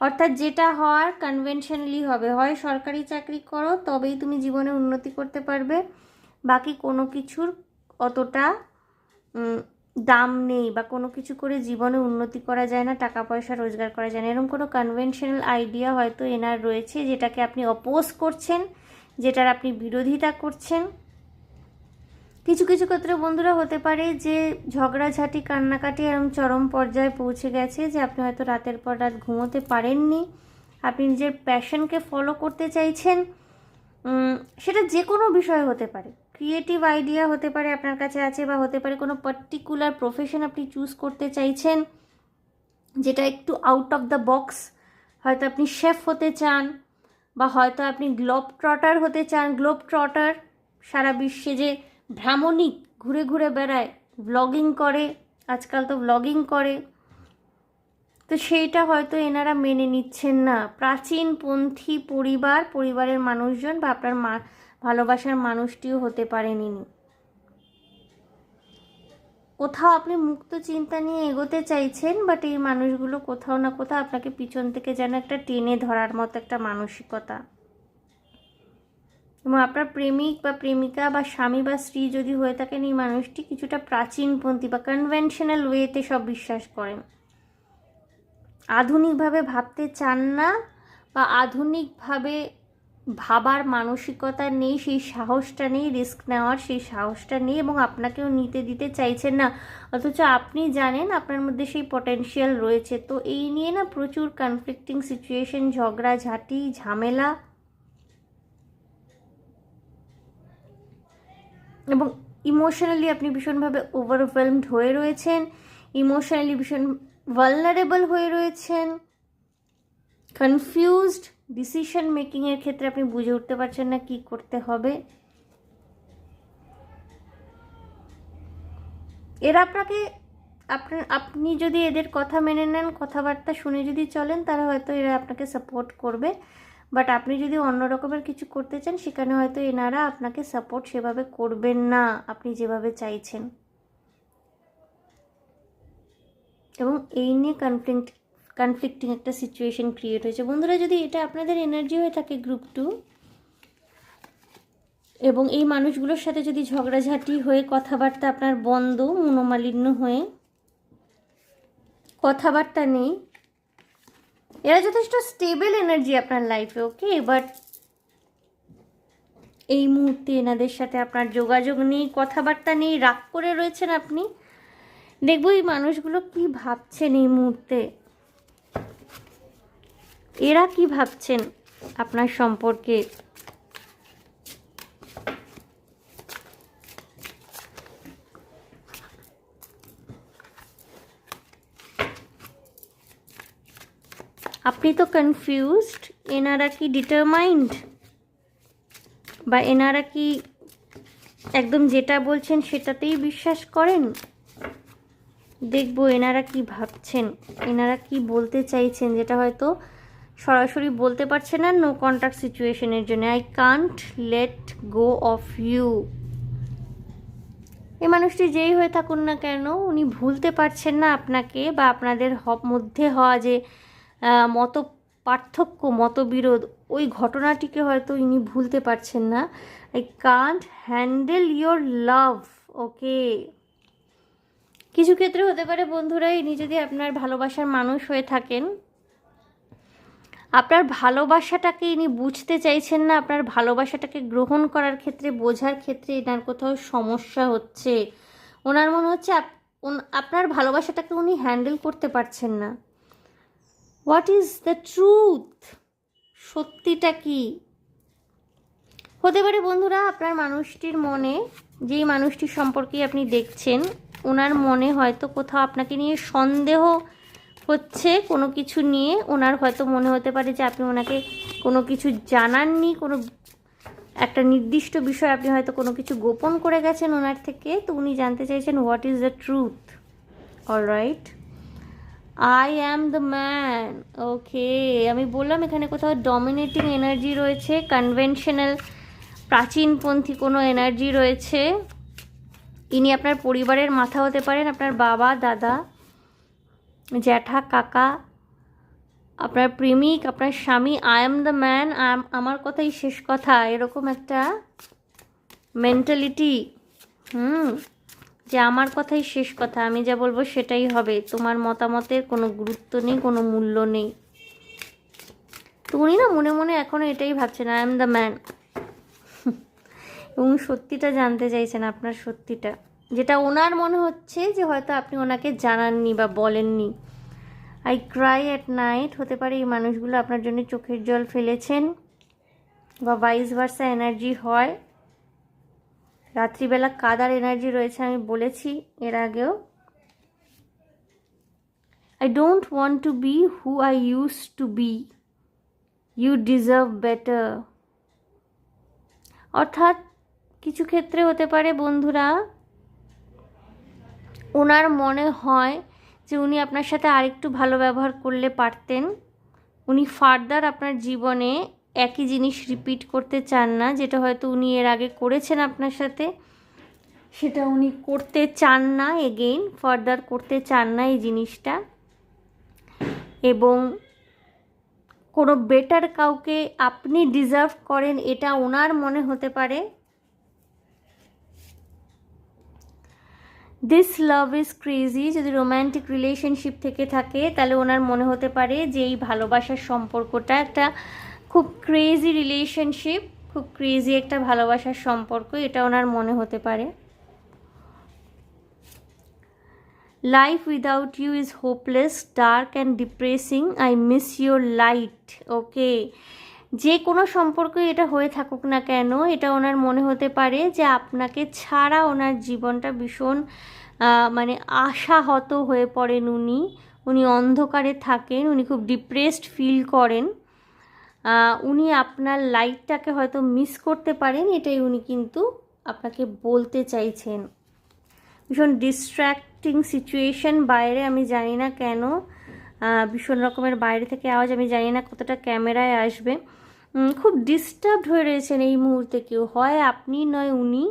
অর্থাৎ যেটা হওয়ার কনভেনশনালি হবে, হয় সরকারি চাকরি করো তবেই তুমি জীবনে উন্নতি করতে পারবে, বাকি কোনো কিছুর অতটা দাম নেই, বা কোনো কিছু করে জীবনে উন্নতি করা যায় না, টাকা পয়সা রোজগার করা যায় না, এরকম কোনো কনভেনশনাল আইডিয়া হয়তো এনার রয়েছে, যেটাকে আপনি অপোজ করছেন, যেটার আপনি বিরোধিতা করছেন। কিছু কিছু ক্ষেত্রে বন্ধুরা হতে পারে যে ঝগড়াঝাটি, কান্নাকাটি এরকম চরম পর্যায়ে পৌঁছে গেছে যে আপনি হয়তো রাতের পর রাত ঘুমোতে পারেননি, আপনি নিজের প্যাশনকে ফলো করতে চাইছেন। সেটা যে কোনো বিষয় হতে পারে, ক্রিয়েটিভ আইডিয়া হতে পারে আপনার কাছে আছে, বা হতে পারে কোনো পার্টিকুলার প্রফেশন আপনি চুজ করতে চাইছেন, যেটা একটু আউট অফ দ্য বক্স। হয়তো আপনি শেফ হতে চান, বা হয়তো আপনি গ্লোব ট্রটার হতে চান। গ্লোব ট্রটার সারা বিশ্বে যে ভ্রামণিক, ঘুরে ঘুরে বেড়ায়, ব্লগিং করে, আজকাল তো ব্লগিং করে, তো সেইটা হয়তো এনারা মেনে নিচ্ছেন না। প্রাচীনপন্থী পরিবারের মানুষজন বা আপনার ভালোবাসার মানুষটিও হতে পারেন ইনি। কোথাও আপনি মুক্ত চিন্তা নিয়ে এগোতে চাইছেন, বাট এই মানুষগুলো কোথাও না কোথাও আপনাকে পিছন থেকে যেন একটা টেনে ধরার মতো একটা মানসিকতা। এবং আপনার প্রেমিক বা প্রেমিকা বা স্বামী বা স্ত্রী যদি হয়ে থাকেন, এই মানুষটি কিছুটা প্রাচীনপন্থী বা কনভেনশনাল ওয়েতে সব বিশ্বাস করেন। আধুনিকভাবে ভাবতে চান না, বা আধুনিকভাবে ভাবার মানসিকতা নেই, সেই সাহসটা নেই, রিস্ক নেওয়ার সেই সাহসটা নেই, এবং আপনাকেও নিতে দিতে চাইছেন না। অথচ আপনি জানেন আপনার মধ্যে সেই পটেনশিয়াল রয়েছে। তো এই নিয়ে না প্রচুর কনফ্লিক্টিং সিচুয়েশন, ঝগড়াঝাঁটি, ঝামেলা, এবং ইমোশনালি আপনি ভীষণভাবে ওভারওয়েলমড হয়ে রয়েছেন, ইমোশনালি ভীষণ ভালনারেবল হয়ে রয়েছেন, কনফিউজড, ডিসিশন মেকিংয়ের ক্ষেত্রে আপনি বুঝে উঠতে পারছেন না কি করতে হবে। এরা আপনাকে আপনি যদি এদের কথা মেনে নেন, কথাবার্তা শুনে যদি চলেন, তারা হয়তো এরা আপনাকে সাপোর্ট করবে। বাট আপনি যদি অন্য রকমের কিছু করতে চান, সেখানে হয়তো এনারা আপনাকে সাপোর্ট সেভাবে করবেন না আপনি যেভাবে চাইছেন। এবং এই নিয়ে কনফ্লিক্টিং একটা সিচুয়েশন ক্রিয়েট হয়েছে। বন্ধুরা, যদি এটা আপনাদের এনার্জি হয়ে থাকে গ্রুপ 2, এবং এই মানুষগুলোর সাথে যদি ঝগড়াঝাঁটি হয়ে কথাবার্তা আপনার বন্ধ, মনোমালিন্য হয়ে কথাবার্তা নেই, এরা যথেষ্ট স্টেবল এনার্জি আপনার লাইফে, ওকে। বাট এই মুহূর্তে এনাদের সাথে আপনার যোগাযোগ নেই, কথাবার্তা নেই, রাগ করে রয়েছেন আপনি। দেখবো এই মানুষগুলো কি ভাবছেন এই মুহূর্তে, এরা কি ভাবছেন আপনার সম্পর্কে। আপনি তো কনফিউজড, এনারা কি ডিটারমাইন্ড, বা এনারা কি একদম যেটা বলছেন সেটাতেই বিশ্বাস করেন। দেখবো এনারা কি ভাবছেন, এনারা কি বলতে চাইছেন, যেটা হয়তো সরাসরি বলতে পারছে না নো কন্ট্যাক্ট সিচুয়েশনের জন্য। I can't let go of you. এই মানুষটি যেই হয়ে থাকুন না কেন, উনি ভুলতে পারছেন না আপনাকে, বা আপনাদের মধ্যে হওয়া যে মত পার্থক্য, মতবিরোধ, ওই ঘটনাটিকে হয়তো ইনি ভুলতে পারছেন না। I can't handle your love, okay. কিছু ক্ষেত্রে হতে পারে বন্ধুরা, ইনি যদি আপনার ভালোবাসার মানুষ হয়ে থাকেন, আপনার ভালোবাসাটাকে ইনি বুঝতে চাইছেন না, আপনার ভালোবাসাটাকে গ্রহণ করার ক্ষেত্রে, বোঝার ক্ষেত্রে এনার কোথাও সমস্যা হচ্ছে। ওনার মনে হচ্ছে আপনার ভালোবাসাটাকে উনি হ্যান্ডেল করতে পারছেন না। What is the truth? সত্যিটা কি হতে পারে বন্ধুরা? আপনার মানুষটির মনে, যেই মানুষটির সম্পর্কে আপনি দেখছেন, ওনার মনে হয়তো কোথাও আপনাকে নিয়ে সন্দেহ হচ্ছে, কোনো কিছু নিয়ে ওনার হয়তো মনে হতে পারে যে আপনি ওনাকে কোনো কিছু জানাননি, কোনো একটা নির্দিষ্ট বিষয় আপনি হয়তো কোনো কিছু গোপন করে গেছেন ওনার থেকে। তো উনি জানতে চাইছেন what is the truth. Alright, I am the man, okay. আমি বললাম এখানে কোথাও ডমিনেটিং এনার্জি রয়েছে, কনভেনশনাল প্রাচীনপন্থী কোনো এনার্জি রয়েছে। ইনি আপনার পরিবারের মাথা হতে পারেন, আপনার বাবা, দাদা, জ্যাঠা, কাকা, আপনার প্রেমিক, আপনার স্বামী। আই অ্যাম দ্য ম্যান, আমার কথাই শেষ কথা, এরকম একটা মেন্টালিটি। যে আমার কথাই শেষ কথা, আমি যা বলবো সেটাই হবে, তোমার মতামতের কোনো গুরুত্ব নেই, কোনো মূল্য নেই। তো উনি না মনে মনে এখনও এটাই ভাবছেন, আই অ্যাম দ্য ম্যান। এবং সত্যিটা জানতে চাইছেন, আপনার সত্যিটা, যেটা ওনার মনে হচ্ছে যে হয়তো আপনি ওনাকে জানাননি বা বলেননি। আই ক্রাই অ্যাট নাইট, হতে পারে এই মানুষগুলো আপনার জন্য চোখের জল ফেলেছেন, বা ভাইস ভার্সা এনার্জি হয়। রাত্রিবেলা কাদার এনার্জি রয়েছে, আমি বলেছি এর আগেও। I don't want to be who I used to be. You deserve better. অর্থাৎ কিছু ক্ষেত্রে হতে পারে বন্ধুরা, ওনার মনে হয় যে উনি আপনার সাথে আরেকটু ভালো ব্যবহার করলে পারতেন। উনি ফার্দার আপনার জীবনে একই জিনিস রিপিট করতে চান না, যেটা হয়তো উনি এর আগে করেছেন আপনার সাথে, সেটা উনি করতে চান না, এগেইন ফার্দার করতে চান না এই জিনিসটা। এবং কোনো বেটার কাউকে আপনি ডিজার্ভ করেন এটা ওনার মনে হতে পারে। দিস লাভ ইজ ক্রেজি, যদি রোম্যান্টিক রিলেশনশিপ থেকে থাকে তাহলে ওনার মনে হতে পারে যে এই ভালোবাসার সম্পর্কটা একটা খুব ক্রেজি রিলেশনশিপ, খুব ক্রেজি একটা ভালোবাসার সম্পর্ক, এটা ওনার মনে হতে পারে। Life without you is hopeless, dark and depressing, I miss your light. Okay, যে কোনো সম্পর্কে এটা হয়ে থাকুক না কেন, এটা ওনার মনে হতে পারে যে আপনাকে ছাড়া ওনার জীবনটা ভীষণ মানে আশাহত হয়ে পড়েন। উনি অন্ধকারে থাকেন, উনি খুব ডিপ্রেসড ফিল করেন, উনি আপনার লাইটটাকে হয়তো মিস করতে পারেন, এটাই উনি কিন্তু আপনাকে বলতে চাইছেন। ভীষণ ডিস্ট্র্যাক্টিং সিচুয়েশন বাইরে, আমি জানি না কেন ভীষণ রকমের বাইরে থেকে আওয়াজ, আমি জানি না কতটা ক্যামেরায় আসবে। খুব ডিস্টার্বড হয়ে রয়েছেন এই মুহূর্তে কেউ, হয় আপনি নয় উনি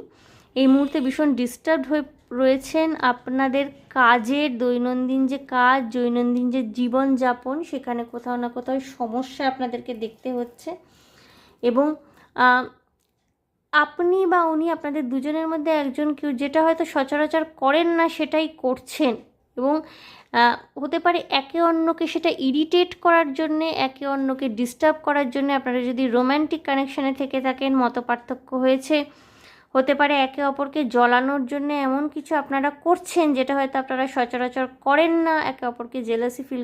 এই মুহূর্তে ভীষণ ডিস্টার্বড হয়ে রয়েছেন। আপনাদের কাজের দৈনন্দিন যে কাজ, দৈনন্দিন যে জীবনযাপন, সেখানে কোথাও না কোথাও সমস্যা আপনাদেরকে দেখতে হচ্ছে। এবং আপনি বা উনি, আপনাদের দুজনের মধ্যে একজন কেউ যেটা হয়তো সচরাচর করেন না সেটাই করছেন। এবং হতে পারে একে অন্যকে সেটা ইরিটেট করার জন্যে, একে অন্যকে ডিস্টার্ব করার জন্য। আপনারা যদি রোম্যান্টিক কানেকশানে থেকে থাকেন, মতপার্থক্য হয়েছে, হতে পারে একে অপরকে জ্বলানোর জন্য এমন কিছু আপনারা করছেন যেটা হয়তো আপনারা সচরাচর করেন না। একে অপরকে জেলাসি ফিল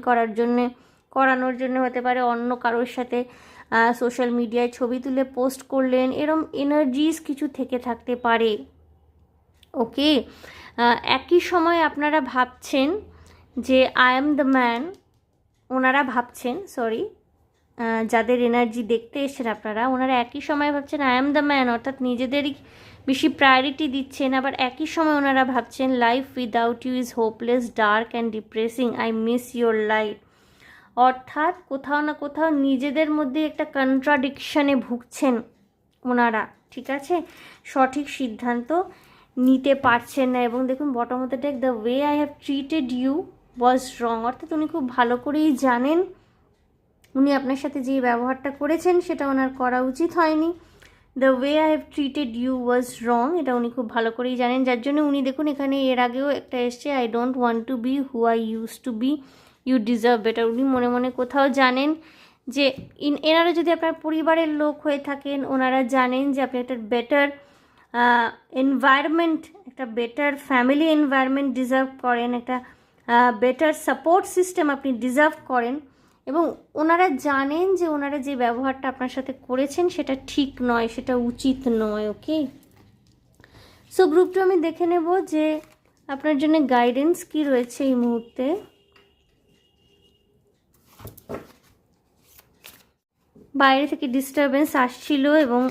করানোর জন্য হতে পারে অন্য কারোর সাথে সোশ্যাল মিডিয়ায় ছবি তুলে পোস্ট করলেন, এরম এনার্জিস কিছু থেকে থাকতে পারে। ওকে, একই সময় আপনারা ভাবছেন যে আই এম দ্য ম্যান, ওনারা ভাবছেন, সরি, যাদের এনার্জি দেখতে এসেছেন আপনারা, ওনারা একই সময় ভাবছেন আই এম দ্য ম্যান, অর্থাৎ নিজেদেরই বেশি প্রায়োরিটি দিচ্ছেন। আবার একই সময় ওনারা ভাবছেন life without you is hopeless, dark and depressing, I miss your light. অর্থাৎ কোথাও না কোথাও নিজেদের মধ্যে একটা কন্ট্রাডিকশানে ভুগছেন ওনারা, ঠিক আছে, সঠিক সিদ্ধান্ত নিতে পারছেন না। এবং দেখুন bottom of the deck, the way I have treated you was wrong, অর্থাৎ উনি খুব ভালো করেই জানেন উনি আপনার সাথে যে ব্যবহারটা করেছেন সেটা ওনার করা উচিত হয়নি। The way I have treated you was wrong, এটা উনি খুব ভালো করেই জানেন, যার জন্য উনি দেখুন এখানে এর আগেও একটা এসছে I don't want to be who I used to be, you deserve better. উনি মনে মনে কোথাও জানেন যে এনারা যদি আপনার পরিবারের লোক হয়ে থাকেন, ওনারা জানেন যে আপনি একটা বেটার এনভায়রনমেন্ট, একটা বেটার ফ্যামিলি এনভায়রনমেন্ট ডিজার্ভ করেন, একটা বেটার সাপোর্ট সিস্টেম আপনি ডিজার্ভ করেন। এবং ওনারা জানেন যে ওনারা যে ব্যবহারটা আপনার সাথে করেছেন সেটা ঠিক নয়, সেটা উচিত নয়। ওকে, সো গ্রুপটা আমি দেখে নেব যে আপনার জন্য গাইডেন্স কি রয়েছে এই মুহূর্তে। বাইরে থেকে ডিস্টারবেন্স আসছিল এবং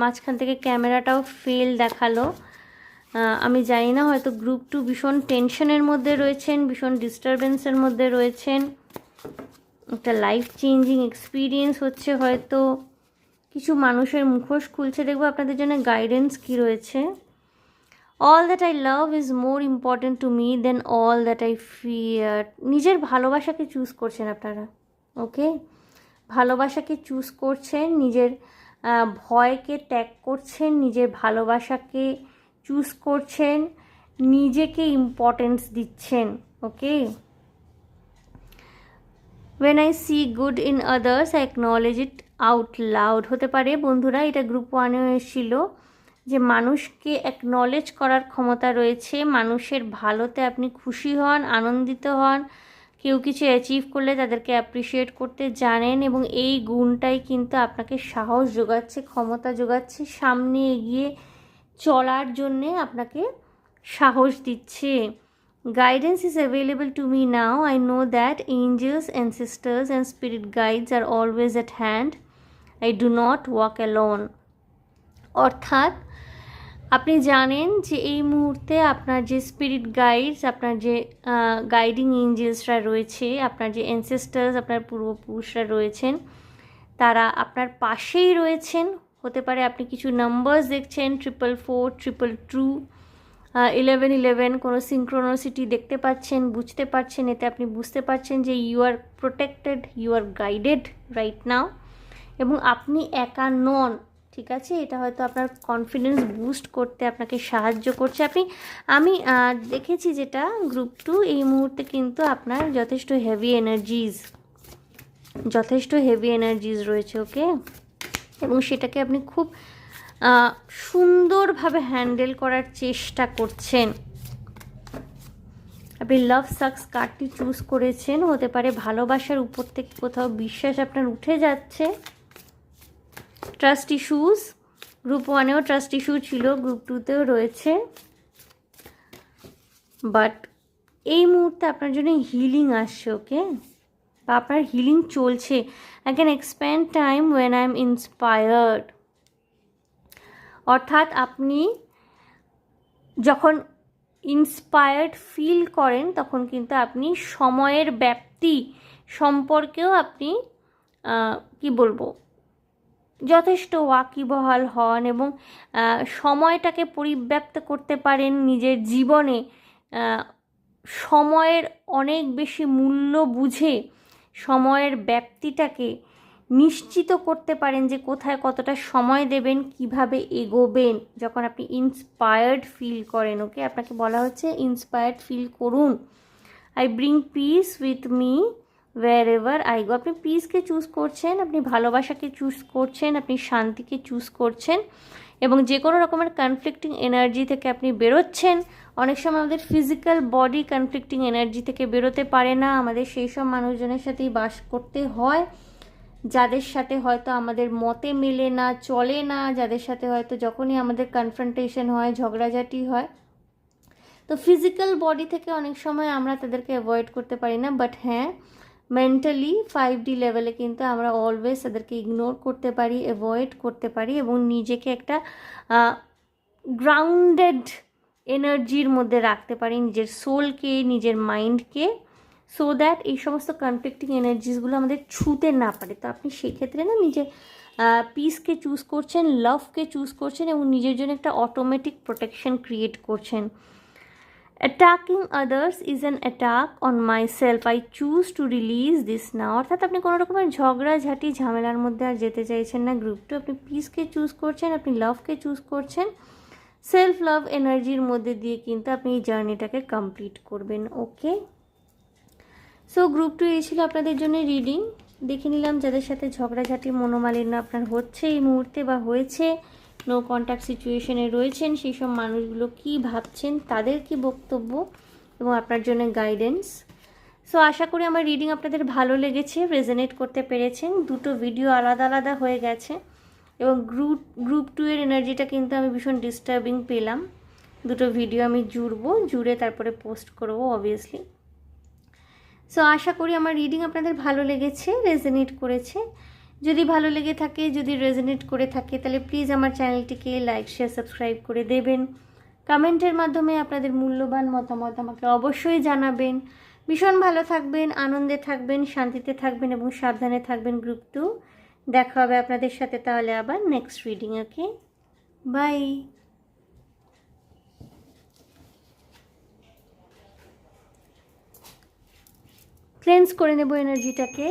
মাঝখান থেকে ক্যামেরাটাও ফেল দেখালো। আমি জানি না, হয়তো গ্রুপ 2 ভীষণ টেনশনের মধ্যে রয়েছেন, ভীষণ ডিস্টারবেন্সের মধ্যে রয়েছেন, একটা লাইফ চেঞ্জিং এক্সপিরিয়েন্স হচ্ছে, হয়তো কিছু মানুষের মুখোশ খুলছে। দেখবো আপনাদের জন্য গাইডেন্স কি রয়েছে। All that I love is more important to me than all that I fear. নিজের ভালোবাসাকে চুজ করছেন আপনারা। ওকে, ভালোবাসাকে চুজ করছেন, নিজের ভয়কে ত্যাগ করছেন, নিজের ভালোবাসাকে চুজ করছেন, নিজেকে ইম্পর্টেন্স দিচ্ছেন। ওকে, when I see good in others I acknowledge it out loud। হতে পারে বন্ধুরা এটা গ্রুপ 1-এও এসেছিল যে মানুষকে অ্যাকনলেজ করার ক্ষমতা রয়েছে, মানুষের ভালোতে আপনি খুশি হন, আনন্দিত হন, কেউ কিছু অ্যাচিভ করলে তাদেরকে অ্যাপ্রিসিয়েট করতে জানেন, এবং এই গুণটাই কিন্তু আপনাকে সাহস যোগাচ্ছে, ক্ষমতা যোগাচ্ছে, সামনে এগিয়ে চলার জন্যে আপনাকে সাহস দিচ্ছে। Guidance is available to me now. I know that angels, ancestors and spirit guides are always at hand. I do not walk alone. অর্থাৎ আপনি জানেন যে এই মুহূর্তে আপনার যে স্পিরিট গাইডস, আপনার যে গাইডিং এঞ্জেলসরা রয়েছে, আপনার যে অ্যানসেস্টার্স, আপনার পূর্বপুরুষরা রয়েছেন, তারা আপনার পাশেই রয়েছেন। হতে পারে আপনি কিছু নাম্বারস দেখছেন, 444, 222, 1111, কোনো সিনক্রোনোসিটি দেখতে পাচ্ছেন, বুঝতে পারছেন। এতে আপনি বুঝতে পারছেন যে you are protected, you are guided right now, এবং আপনি একা নন। ঠিক আছে, এটা হয়তো আপনার কনফিডেন্স বুস্ট করতে আপনাকে সাহায্য করছে। আমি দেখেছি যেটা গ্রুপ 2 এই মুহূর্তে কিন্তু আপনার যথেষ্ট হেভি এনার্জিজ রয়েছে, ওকে, এবং সেটাকে আপনি খুব সুন্দরভাবে হ্যান্ডেল করার চেষ্টা করছেন। আপনি লাভ সাকস কার্ডটি চুজ করেছেন। হতে পারে ভালোবাসার উপর থেকে কোথাও বিশ্বাস আপনার উঠে যাচ্ছে। ট্রাস্ট ইস্যুস, গ্রুপ 1এও ট্রাস্ট ইস্যু ছিল, গ্রুপ 2তেও রয়েছে, বাট এই মুহূর্তে আপনার জন্য হিলিং আসছে, ওকে, বা আপনার হিলিং চলছে। I can expand time when I am inspired. অর্থাৎ আপনি যখন ইন্সপায়ার্ড ফিল করেন তখন কিন্তু আপনি সময়ের ব্যাপ্তি সম্পর্কেও আপনি কি বলবো, যথেষ্ট ওয়াকিবহাল হন এবং সময়টাকে পরিব্যাপ্ত করতে পারেন নিজের জীবনে। সময়ের অনেক বেশি মূল্য বুঝে সময়ের ব্যাপ্তিটাকে নিশ্চিত করতে পারেন যে কোথায় কতটা সময় দেবেন, কিভাবে এগোবেন যখন আপনি ইন্সপায়ার্ড ফিল করেন, ওকে। আপনাকে বলা হচ্ছে ইন্সপায়ার্ড ফিল করুন। I bring peace with me wherever I go. আপনি পিসকে চুজ করছেন, আপনি ভালোবাসাকে চুজ করছেন, আপনি শান্তিকে চুজ করছেন, এবং যে কোনো রকমের কনফ্লিক্টিং এনার্জি থেকে আপনি বেরোচ্ছেন। অনেক সময় আমাদের ফিজিক্যাল বডি কনফ্লিক্টিং এনার্জি থেকে বেরোতে পারে না, আমাদের সেই সব মানুষজনের সাথেই বাস করতে হয় যাদের সাথে হয়তো আমাদের মতে মেলে না, চলে না, যাদের সাথে হয়তো যখনই আমাদের কনফ্রন্টেশন হয়, ঝগড়াঝাটি হয়, তো ফিজিক্যাল বডি থেকে অনেক সময় আমরা তাদেরকে অ্যাভয়েড করতে পারি না, বাট হ্যাঁ, মেন্টালি 5D লেভেলে কিন্তু আমরা অলওয়েজ তাদেরকে ইগনোর করতে পারি, অ্যাভয়েড করতে পারি, এবং নিজেকে একটা গ্রাউন্ডেড এনার্জির মধ্যে রাখতে পারি, নিজের সোলকে, নিজের মাইন্ডকে, সো দ্যাট এই সমস্ত কনফ্লিক্টিং এনার্জিসগুলো আমাদের ছুঁতে না পারে। তো আপনি সেক্ষেত্রে না নিজের পিসকে চুজ করছেন, লাভকে চুজ করছেন, এবং নিজের জন্য একটা অটোমেটিক প্রোটেকশন ক্রিয়েট করছেন। Attacking others is an attack on myself. I choose to release this now. অর্থাৎ আপনি কোনো রকমের ঝগড়াঝাটি ঝামেলার মধ্যে আর যেতে চাইছেন না গ্রুপ 2। আপনি পিসকে চুজ করছেন, আপনি লাভকে চুজ করছেন, সেলফ লাভ এনার্জির মধ্যে দিয়ে কিন্তু আপনি এই জার্নিটাকে কমপ্লিট করবেন, ওকে। সো গ্রুপ 2 এই ছিল আপনাদের জন্য রিডিং। দেখে নিলাম যাদের সাথে ঝগড়াঝাটি মনোমালিন্য আপনার হচ্ছে এই মুহূর্তে বা হয়েছে, নো কন্ট্যাক্ট সিচুয়েশনে রয়েছেন, সেই সব মানুষগুলো কী ভাবছেন, তাদের কি বক্তব্য এবং আপনার জন্য গাইডেন্স। সো আশা করি আমার রিডিং আপনাদের ভালো লেগেছে, রেজোনেট করতে পেরেছেন। দুটো ভিডিও আলাদা আলাদা হয়ে গেছে, এবং গ্রুপ 2 এর এনার্জিটা কিন্তু আমি ভীষণ ডিস্টার্বিং পেলাম। দুটো ভিডিও আমি জুড়ে তারপরে পোস্ট করবো অবভিয়াসলি। সো আশা করি আমার রিডিং আপনাদের ভালো লেগেছে, রেজোনেট করেছে। যদি ভালো লেগে থাকে, যদি রেজোনেট করে থাকে, তাহলে প্লিজ আমার চ্যানেলটিকে লাইক, শেয়ার, সাবস্ক্রাইব করে দেবেন। কমেন্টের মাধ্যমে আপনাদের মূল্যবান মতামত আমাকে অবশ্যই জানাবেন। ভীষণ ভালো থাকবেন, আনন্দে থাকবেন, শান্তিতে থাকবেন এবং সাবধানে থাকবেন গ্রুপ 2। দেখা হবে আপনাদের সাথে তাহলে আবার next reading, okay, bye. Cleanse করে নেব এনার্জিটাকে।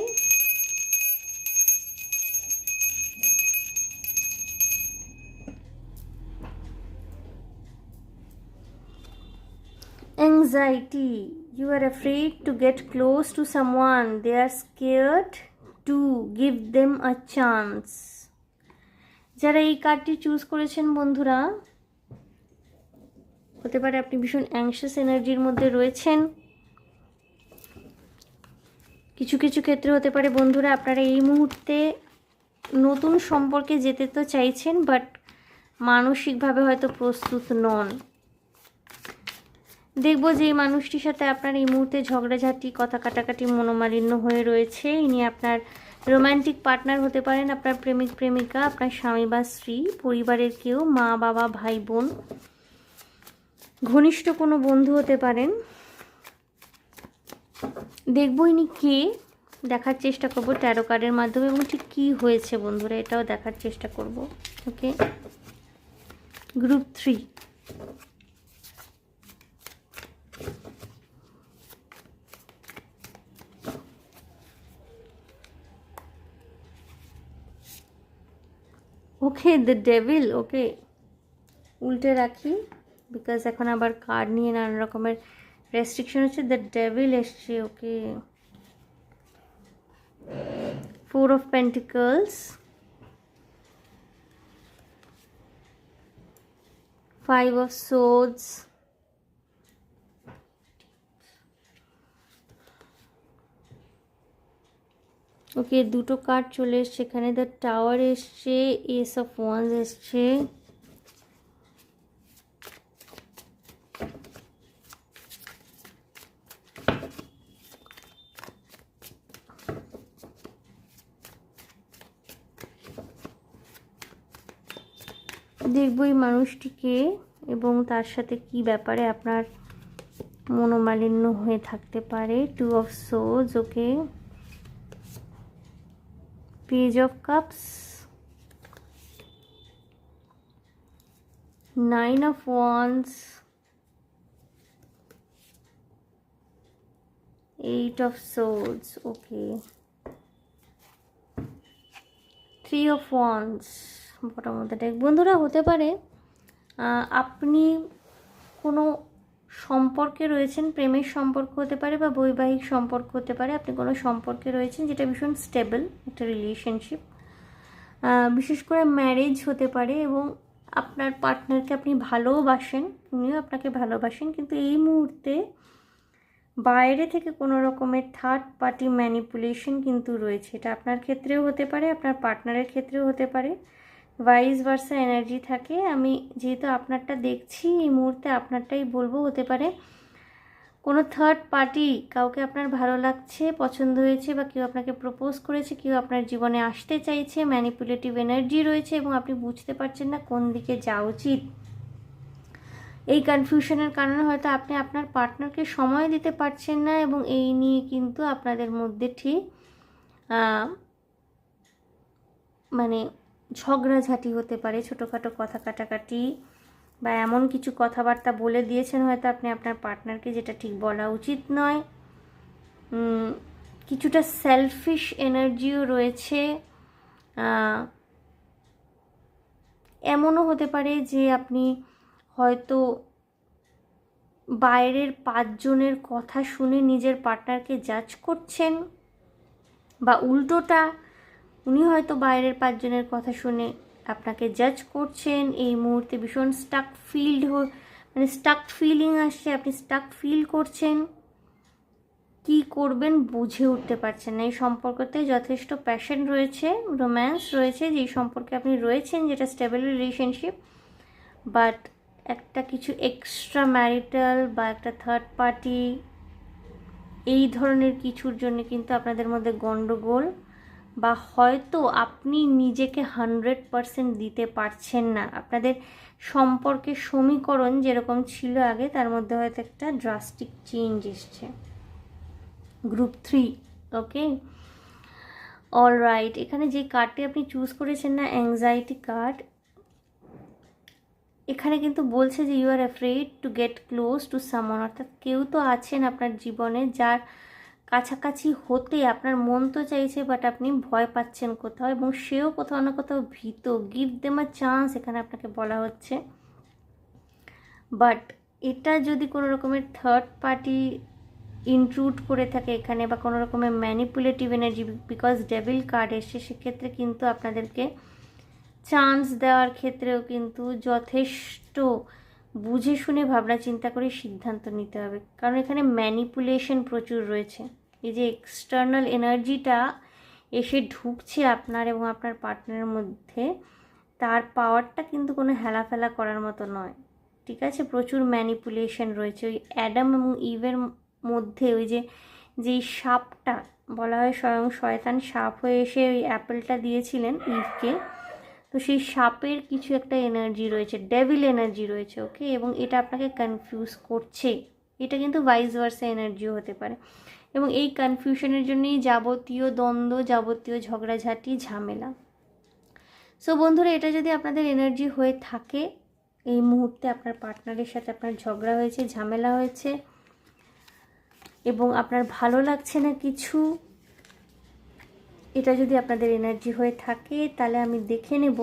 Anxiety. You are afraid to get close to someone. They are scared to give them a chance. যারা এই কার্ডটি চুজ করেছেন বন্ধুরা, হতে পারে আপনি ভীষণ অ্যাংশাস এনার্জির মধ্যে রয়েছেন। কিছু কিছু ক্ষেত্রে হতে পারে বন্ধুরা আপনারা এই মুহূর্তে নতুন সম্পর্কে যেতে তো চাইছেন, বাট মানসিকভাবে হয়তো প্রস্তুত নন। দেখব যে এই মানুষটির সাথে আপনার এই মুহূর্তে ঝগড়াঝাটি, কথা কাটাকাটি, মনোমালিন্য হয়ে রয়েছে। ইনি আপনার রোম্যান্টিক পার্টনার হতে পারেন, আপনার প্রেমিক প্রেমিকা, আপনার স্বামী বা স্ত্রী, পরিবারের কেউ, মা বাবা, ভাই বোন, ঘনিষ্ঠ কোনো বন্ধু হতে পারেন। দেখবো ইনি কে, দেখার চেষ্টা করব ট্যারো কার্ডের মাধ্যমে, এবং ঠিক কী হয়েছে বন্ধুরা এটাও দেখার চেষ্টা করব। Okay, group 3। Okay, the devil. Okay, উল্টে রাখি বিকজ এখন আবার কার্ড নিয়ে নানা রকমের রেস্ট্রিকশন হচ্ছে। দ্য ডেভিল এসছে। ওকে, 4 অফ পেন্টিকলস, 5 অফ সোর্ডস, ওকে, দুটো কার্ড চলে এসছে এখানে। দ্য টাওয়ার এসছে, এস অফ ওয়ান্স এসছে, দেখবো এই মানুষটিকে এবং তার সাথে কি ব্যাপারে আপনার মনোমালিন্য হয়ে থাকতে পারে। 2 of swords. Okay, page of cups, 9 of wands, 8 of swords. Okay, 3 of wands. Bottom of the day. বন্ধুরা, হতে পারে আপনি কোনো সম্পর্কে রয়েছেন, প্রেমের সম্পর্ক হতে পারে বা বৈবাহিক সম্পর্ক হতে পারে। আপনি কোনো সম্পর্কে রয়েছেন যেটা ভীষণ স্টেবল, একটা রিলেশনশিপ, বিশেষ করে ম্যারেজ হতে পারে, এবং আপনার পার্টনারকে আপনি ভালোবাসেন, উনিও আপনাকে ভালোবাসেন, কিন্তু এই মুহূর্তে বাইরে থেকে কোনো রকমের থার্ড পার্টি ম্যানিপুলেশন কিন্তু রয়েছে। এটা আপনার ক্ষেত্রেও হতে পারে, আপনার পার্টনারের ক্ষেত্রেও হতে পারে, ভাইস ভার্সা এনার্জি থাকে। আমি যেহেতু আপনারটা দেখছি এই মুহূর্তে আপনারটাই বলবো। হতে পারে কোনো থার্ড পার্টি, কাউকে আপনার ভালো লাগছে, পছন্দ হয়েছে, বা কেউ আপনাকে প্রপোজ করেছে, কেউ আপনার জীবনে আসতে চাইছে, ম্যানিপুলেটিভ এনার্জি রয়েছে এবং আপনি বুঝতে পারছেন না কোন দিকে যাওয়া উচিত। এই কনফিউশনের কারণে হয়তো আপনি আপনার পার্টনারকে সময় দিতে পারছেন না, এবং এই নিয়ে কিন্তু আপনাদের মধ্যে ঠিক মানে ঝগড়াঝাটি হতে পারে, ছোটোখাটো কথা কাটাকাটি, বা এমন কিছু কথাবার্তা বলে দিয়েছেন হয়তো আপনি আপনার পার্টনারকে, যেটা ঠিক বলা উচিত নয়। কিছুটা সেলফিশ এনার্জিও রয়েছে। এমনও হতে পারে যে আপনি হয়তো বাইরের 5 জনের কথা শুনে নিজের পার্টনারকে জাজ করছেন, বা উল্টোটা, উনি হয়তো বাইরের 5 জনের কথা শুনে আপনাকে জাজ করছেন। এই মুহূর্তে ভীষণ স্টাক ফিলিং আসছে, আপনি স্টাক ফিল করছেন, কি করবেন বুঝে উঠতে পারছেন না। এই সম্পর্কতে যথেষ্ট প্যাশন রয়েছে, রোম্যান্স রয়েছে, যেই সম্পর্কে আপনি রয়েছেন, যেটা স্টেবল রিলেশনশিপ, বাট একটা কিছু এক্সট্রা ম্যারিটাল বা একটা থার্ড পার্টি, এই ধরনের কিছুর জন্য কিন্তু আপনাদের মধ্যে গণ্ডগোল, বা হয়তো আপনি নিজেকে 100% দিতে পারছেন না। আপনাদের সম্পর্কের সমীকরণ যেরকম ছিল আগে, তার মধ্যে হয়তো একটা ড্রাস্টিক চেঞ্জ এসছে। গ্রুপ 3। ওকে, অলরাইট। এখানে যে কার্ডটি আপনি চুজ করেছেন না, অ্যাংজাইটি কার্ড, এখানে কিন্তু বলছে যে you are afraid to get close to someone, অর্থাৎ কেউ তো আছেন আপনার জীবনে যার কাছাকাছি হতে আপনার মন তো চাইছে, বাট আপনি ভয় পাচ্ছেন কোথাও, এবং সেও কোথাও না কোথাও ভীত। গিভ দেম আ চান্স এখানে আপনাকে বলা হচ্ছে। বাট এটা যদি কোনো রকমের থার্ড পার্টি ইনট্রুড করে থাকে এখানে, বা কোনো রকমের manipulative energy, because devil card এসে, সেক্ষেত্রে কিন্তু আপনাদেরকে চান্স দেওয়ার ক্ষেত্রেও কিন্তু যথেষ্ট বুঝে শুনে ভাবনা চিন্তা করে সিদ্ধান্ত নিতে হবে, কারণ এখানে ম্যানিপুলেশন প্রচুর রয়েছে। এই যে এক্সটার্নাল এনার্জিটা এসে ঢুকছে আপনার এবং আপনার পার্টনারের মধ্যে, তার পাওয়ারটা কিন্তু কোনো হেলাফেলা করার মতো নয়। ঠিক আছে, প্রচুর ম্যানিপুলেশন রয়েছে। ওই অ্যাডাম এবং ইভের মধ্যে ওই যে যেই সাপটা বলা হয়, স্বয়ং শয়তান সাপ হয়ে এসে ওই অ্যাপেলটা দিয়েছিলেন ইভকে, তো সেই সাপের কিছু একটা এনার্জি রয়েছে, ডেভিল এনার্জি রয়েছে, ওকে। এবং এটা আপনাকে কনফিউজ করছে। এটা কিন্তু ভাইস ভার্সা এনার্জিও হতে পারে। এবং এই কনফিউশনের জন্যই যাবতীয় দ্বন্দ্ব, যাবতীয় ঝগড়াঝাটি, ঝামেলা। সো বন্ধুরা, এটা যদি আপনাদের এনার্জি হয়ে থাকে, এই মুহূর্তে আপনার পার্টনারের সাথে আপনার ঝগড়া হয়েছে, ঝামেলা হয়েছে এবং আপনার ভালো লাগছে না কিছু, এটা যদি আপনাদের এনার্জি হয়ে থাকে, তাহলে আমি দেখে নেব।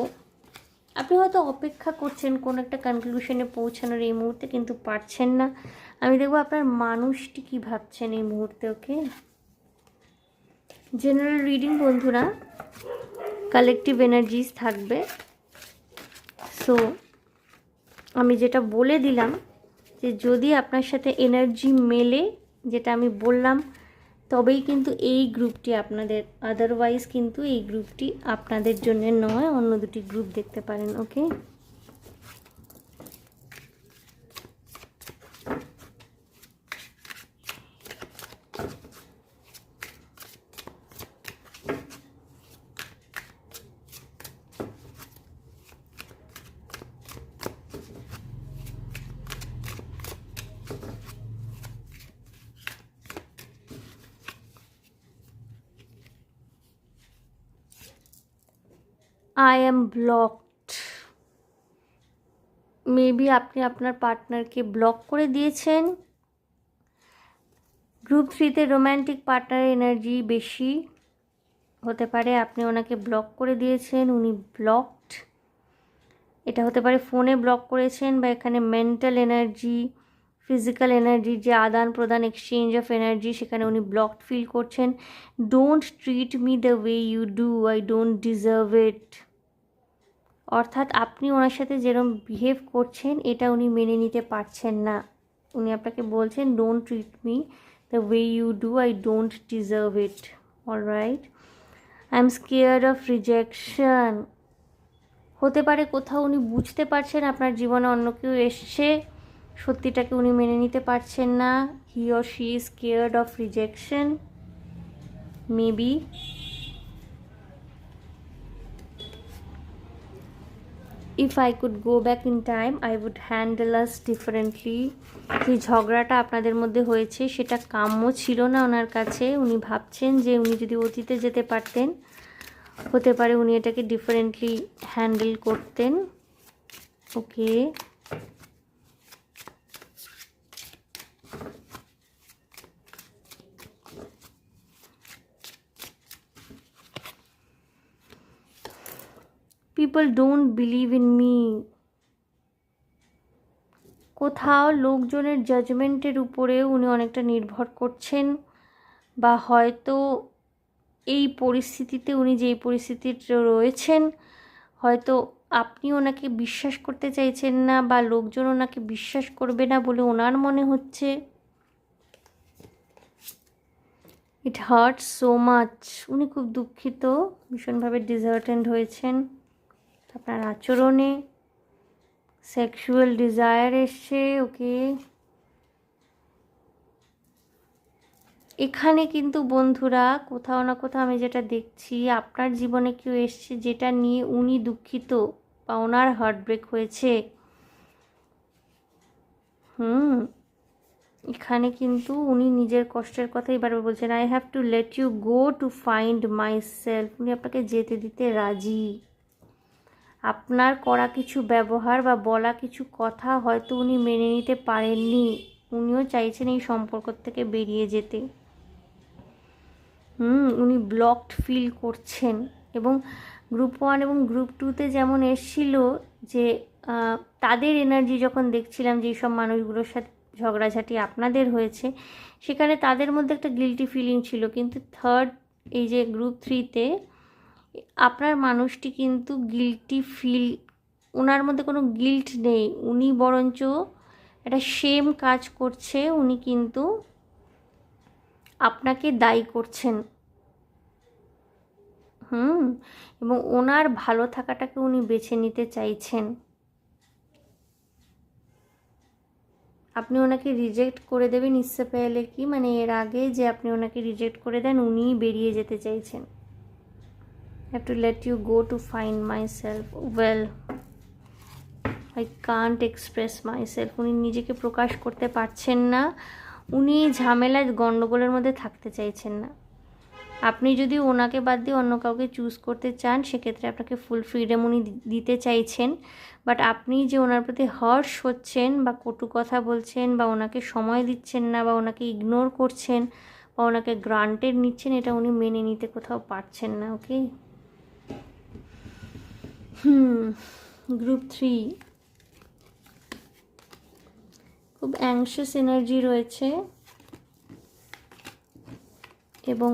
আপনি হয়তো অপেক্ষা করছেন কোনো একটা কনক্লুশনে পৌঁছানোর, এই মুহূর্তে কিন্তু পারছেন না। আমি দেখবো আপনার মানুষটি কী ভাবছেন এই মুহূর্তে, ওকে। জেনারেল রিডিং বন্ধুরা, কালেকটিভ এনার্জিস থাকবে। সো আমি যেটা বলে দিলাম যে যদি আপনার সাথে এনার্জি মেলে, যেটা আমি বললাম, তবেই কিন্তু এই গ্রুপটি আপনাদের, আদারওয়াইজ কিন্তু এই গ্রুপটি আপনাদের জন্য নয়। অন্য দুটি গ্রুপ দেখতে পারেন, okay. I am blocked. Maybe আপনি আপনার পার্টনারকে ব্লক করে দিয়েছেন। গ্রুপ 3-তে রোম্যান্টিক পার্টনারের এনার্জি বেশি হতে পারে। আপনি ওনাকে ব্লক করে দিয়েছেন, উনি ব্লকড। এটা হতে পারে ফোনে ব্লক করেছেন, বা এখানে মেন্টাল এনার্জি, ফিজিক্যাল এনার্জি, যে আদান প্রদান, এক্সচেঞ্জ অফ এনার্জি, সেখানে উনি ব্লকড ফিল করছেন। Don't treat me the way you do, I don't deserve it. অর্থাৎ আপনি ওনার সাথে যেরকম বিহেভ করছেন, এটা উনি মেনে নিতে পারছেন না। উনি আপনাকে বলছেন, don't treat me the way you do, I don't deserve it. Alright, I am scared of rejection. হতে পারে কোথাও উনি বুঝতে পারছেন আপনার জীবনে অন্য কেউ এসছে, সত্যিটাকে উনি মেনে নিতে পারছেন না। He or she is scared of rejection, maybe. If I could go back in time, I would handle us differently. যে ঝগড়াটা আপনাদের মধ্যে হয়েছে, সেটা কাম্য ছিল না ওনার কাছে। উনি ভাবছেন যে উনি যদি অতীতে যেতে পারতেন, হতে পারে উনি এটাকে ডিফারেন্টলি হ্যান্ডেল করতেন, okay. People don't believe in me. কোথাও লোকজনের জাজমেন্টের উপরে উনি অনেকটা নির্ভর করছেন, বা হয়তো এই পরিস্থিতিতে, উনি যেই পরিস্থিতিতে রয়েছেন, হয়তো আপনি ওনাকে বিশ্বাস করতে চাইছেন না, বা লোকজন ওনাকে বিশ্বাস করবে না বলে ওনার মনে হচ্ছে। ইট হার্ট সো মাচ। উনি খুব দুঃখিত, ভীষণভাবে ডিসহার্টেন্ড হয়েছেন আপনার আচরণে। সেক্সুয়াল ডিজায়ার এসছে, ওকে। এখানে কিন্তু বন্ধুরা কোথাও না কোথাও আমি যেটা দেখছি, আপনার জীবনে কেউ এসছে যেটা নিয়ে উনি দুঃখিত, বা ওনার হার্টব্রেক হয়েছে। এখানে কিন্তু উনি নিজের কষ্টের কথাই বারবার বলছেন, I have to let you go to find myself. উনি আপনাকে যেতে দিতে রাজি। আপনার করা কিছু ব্যবহার বা বলা কিছু কথা হয়তো উনি মেনে নিতে পারেননি। উনিও চাইছেন এই সম্পর্ক থেকে বেরিয়ে যেতে। উনি ব্লকড ফিল করছেন। এবং গ্রুপ 1 এবং গ্রুপ 2-তে যেমন এসছিল, যে তাদের এনার্জি যখন দেখছিলাম, যেই সব মানুষগুলোর সাথে ঝগড়াঝাটি আপনাদের হয়েছে, সেখানে তাদের মধ্যে একটা গিল্টি ফিলিং ছিল। কিন্তু থার্ড, এই যে গ্রুপ 3-তে, আপনার মানুষটি কিন্তু গিল্টি ফিল, ওনার মধ্যে কোনো গিল্ট নেই। উনি বরঞ্চ একটা সেম কাজ করছে, উনি কিন্তু আপনাকে দায়ী করছেন। এবং ওনার ভালো থাকাটাকে উনি বেছে নিতে চাইছেন। আপনি ওনাকে রিজেক্ট করে দেবেন ইচ্ছে পেলে কি, মানে এর আগে যে আপনি ওনাকে রিজেক্ট করে দেন উনিই বেরিয়ে যেতে চাইছেন। Have to let you go to find myself, well I can't express myself. উনি নিজেকে প্রকাশ করতে পারছেন না, উনি ঝামেলায় গণ্ডগোলের মধ্যে থাকতে চাইছেন না। আপনি যদি ওনাকে বাদ দিয়ে অন্য কাউকে চুজ করতে চান সেক্ষেত্রে আপনাকে ফুল ফ্রিডম উনি দিতে চাইছেন, বাট আপনি যে ওনার প্রতি হার্শ হচ্ছেন বা কটু কথা বলছেন বা ওনাকে সময় দিচ্ছেন না বা ওনাকে ইগনোর করছেন বা ওনাকে গ্রান্টেড নিচ্ছেন, এটা উনি মেনে নিতে কোথাও পারছেন না। ওকে, গ্রুপ 3 খুব অ্যাংশিয়াস এনার্জি রয়েছে এবং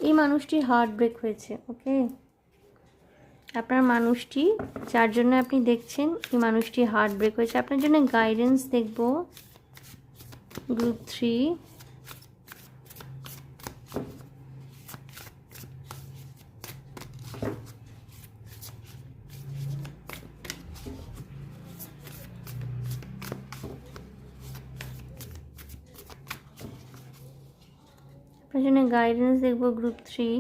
এই মানুষটির হার্ট ব্রেক হয়েছে। ওকে, আপনার মানুষটি যার জন্য আপনি দেখছেন এই মানুষটির হার্ট ব্রেক হয়েছে। আপনার জন্য গাইডেন্স দেখব গ্রুপ 3। আপনার জন্য গাইডেন্স দেখব group 3।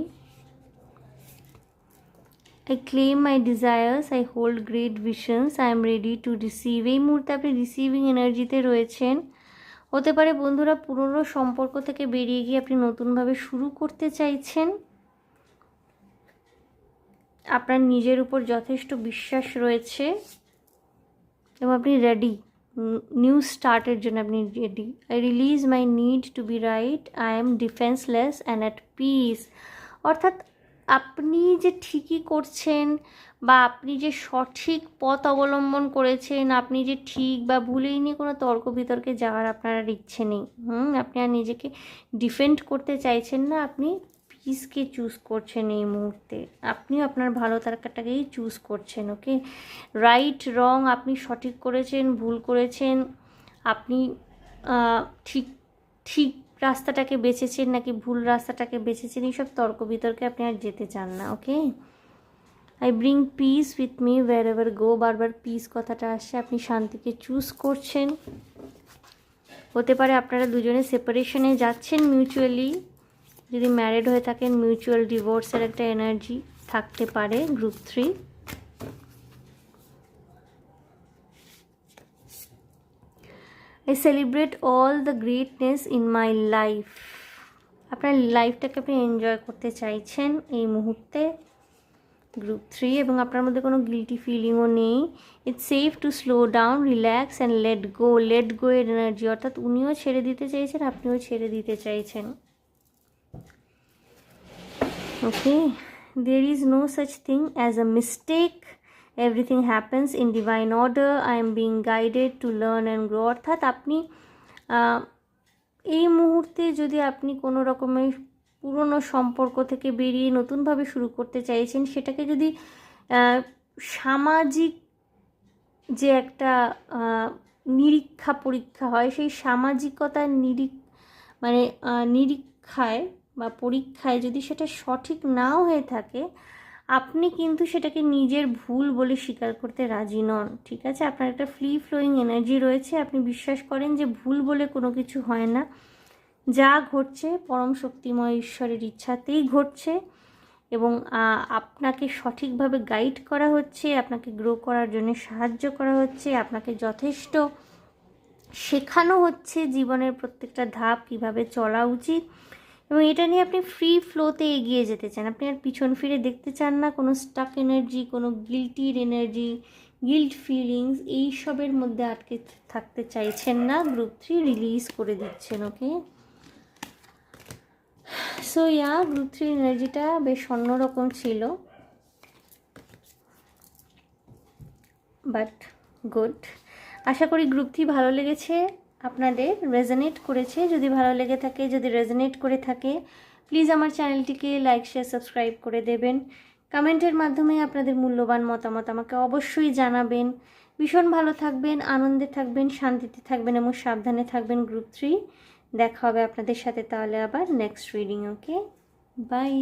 I claim my desires, I hold great visions, I am ready to receive। এই মুহূর্তে আপনি রিসিভিং এনার্জিতে রয়েছেন। হতে পারে বন্ধুরা পুরনো সম্পর্ক থেকে বেরিয়ে গিয়ে আপনি নতুনভাবে শুরু করতে চাইছেন। আপনার নিজের উপর যথেষ্ট বিশ্বাস রয়েছে এবং আপনি রেডি নিউ স্টার্টের জন্য। আপনি ready. I release my need to be right, I am defenceless and at peace. অর্থাৎ আপনি যে ঠিকই করছেন বা আপনি যে সঠিক পথ অবলম্বন করেছেন, আপনি যে ঠিক বা ভুল, এই নিয়ে কোনো তর্ক বিতর্কে যাওয়ার আপনার আর ইচ্ছে নেই। আপনি আর নিজেকে ডিফেন্ড করতে চাইছেন না, আপনি পিসকে চুজ করছেন এই মুহূর্তে। আপনিও আপনার ভালো থাকাটাকেই চুজ করছেন। ওকে, রাইট রং, আপনি সঠিক করেছেন ভুল করেছেন, আপনি ঠিক ঠিক রাস্তাটাকে বেছেছেন নাকি ভুল রাস্তাটাকে বেছেছেন, এইসব তর্ক বিতর্কে আপনি আর যেতে চান না। Okay, I bring peace with me wherever go. বারবার পিস কথাটা আসছে, আপনি শান্তিকে চুজ করছেন। হতে পারে আপনারা দুজনে সেপারেশনে যাচ্ছেন মিউচুয়ালি। যদি ম্যারিড হয়ে থাকেন মিউচুয়াল ডিভোর্সের একটা এনার্জি থাকতে পারে group 3। I celebrate all the greatness in my life। আপনার লাইফটাকে আপনি এনজয় করতে চাইছেন এই মুহূর্তে গ্রুপ 3 এবং আপনার মধ্যে কোনো গিল্টি ফিলিংও নেই। It's safe to slow down, relax and let go. Let go এর এনার্জি, অর্থাৎ উনিও ছেড়ে দিতে চাইছেন, আপনিও ছেড়ে দিতে চাইছেন। ওকে, there is no such thing as a mistake, everything happens in divine order, I am being guided to learn and grow। অর্থাৎ আপনি এই মুহূর্তে যদি আপনি কোনো রকমের পুরনো সম্পর্ক থেকে বেরিয়ে নতুনভাবে শুরু করতে চাইছেন, সেটাকে যদি সামাজিক যে একটা নিরীক্ষা পরীক্ষা হয়, সেই সামাজিকতার নিরীক্ষায় বা পরীক্ষায় যদি সেটা সঠিক নাও হয়ে থাকে, আপনি কিন্তু সেটাকে নিজের ভুল বলে স্বীকার করতে রাজি নন। ঠিক আছে, আপনার একটা ফ্রি ফ্লোয়িং এনার্জি রয়েছে। আপনি বিশ্বাস করেন যে ভুল বলে কোনো কিছু হয় না, যা ঘটছে পরম শক্তিময় ঈশ্বরের ইচ্ছাতেই ঘটছে এবং আপনাকে সঠিকভাবে গাইড করা হচ্ছে, আপনাকে গ্রো করার জন্য সাহায্য করা হচ্ছে, আপনাকে যথেষ্ট শেখানো হচ্ছে জীবনের প্রত্যেকটা ধাপ কীভাবে চলা উচিত এবং এটা নিয়ে আপনি ফ্রি ফ্লোতে এগিয়ে যেতে চান। আপনি আর পিছন ফিরে দেখতে চান না, কোনো স্টাক এনার্জি, কোনো গিল্টির এনার্জি, গিল্ট ফিলিংস, এইসবের মধ্যে আটকে থাকতে চাইছেন না। গ্রুপ 3 রিলিজ করে দিচ্ছেন। ওকে, সো গ্রুপ 3 এনার্জিটা বেশ অন্যরকম ছিল, বাট গুড। আশা করি গ্রুপ 3 ভালো লেগেছে, আপনাদের রেজোনেট করেছে। যদি ভালো লেগে থাকে, যদি রেজোনেট করে থাকে, প্লিজ আমার চ্যানেলটিকে লাইক শেয়ার সাবস্ক্রাইব করে দেবেন। কমেন্টের মাধ্যমে আপনাদের মূল্যবান মতামত আমাকে অবশ্যই জানাবেন। ভীষণ ভালো থাকবেন, আনন্দে থাকবেন, শান্তিতে থাকবেন এবং সাবধানে থাকবেন গ্রুপ 3। দেখা হবে আপনাদের সাথে তাহলে আবার নেক্সট রিডিং। Okay, by.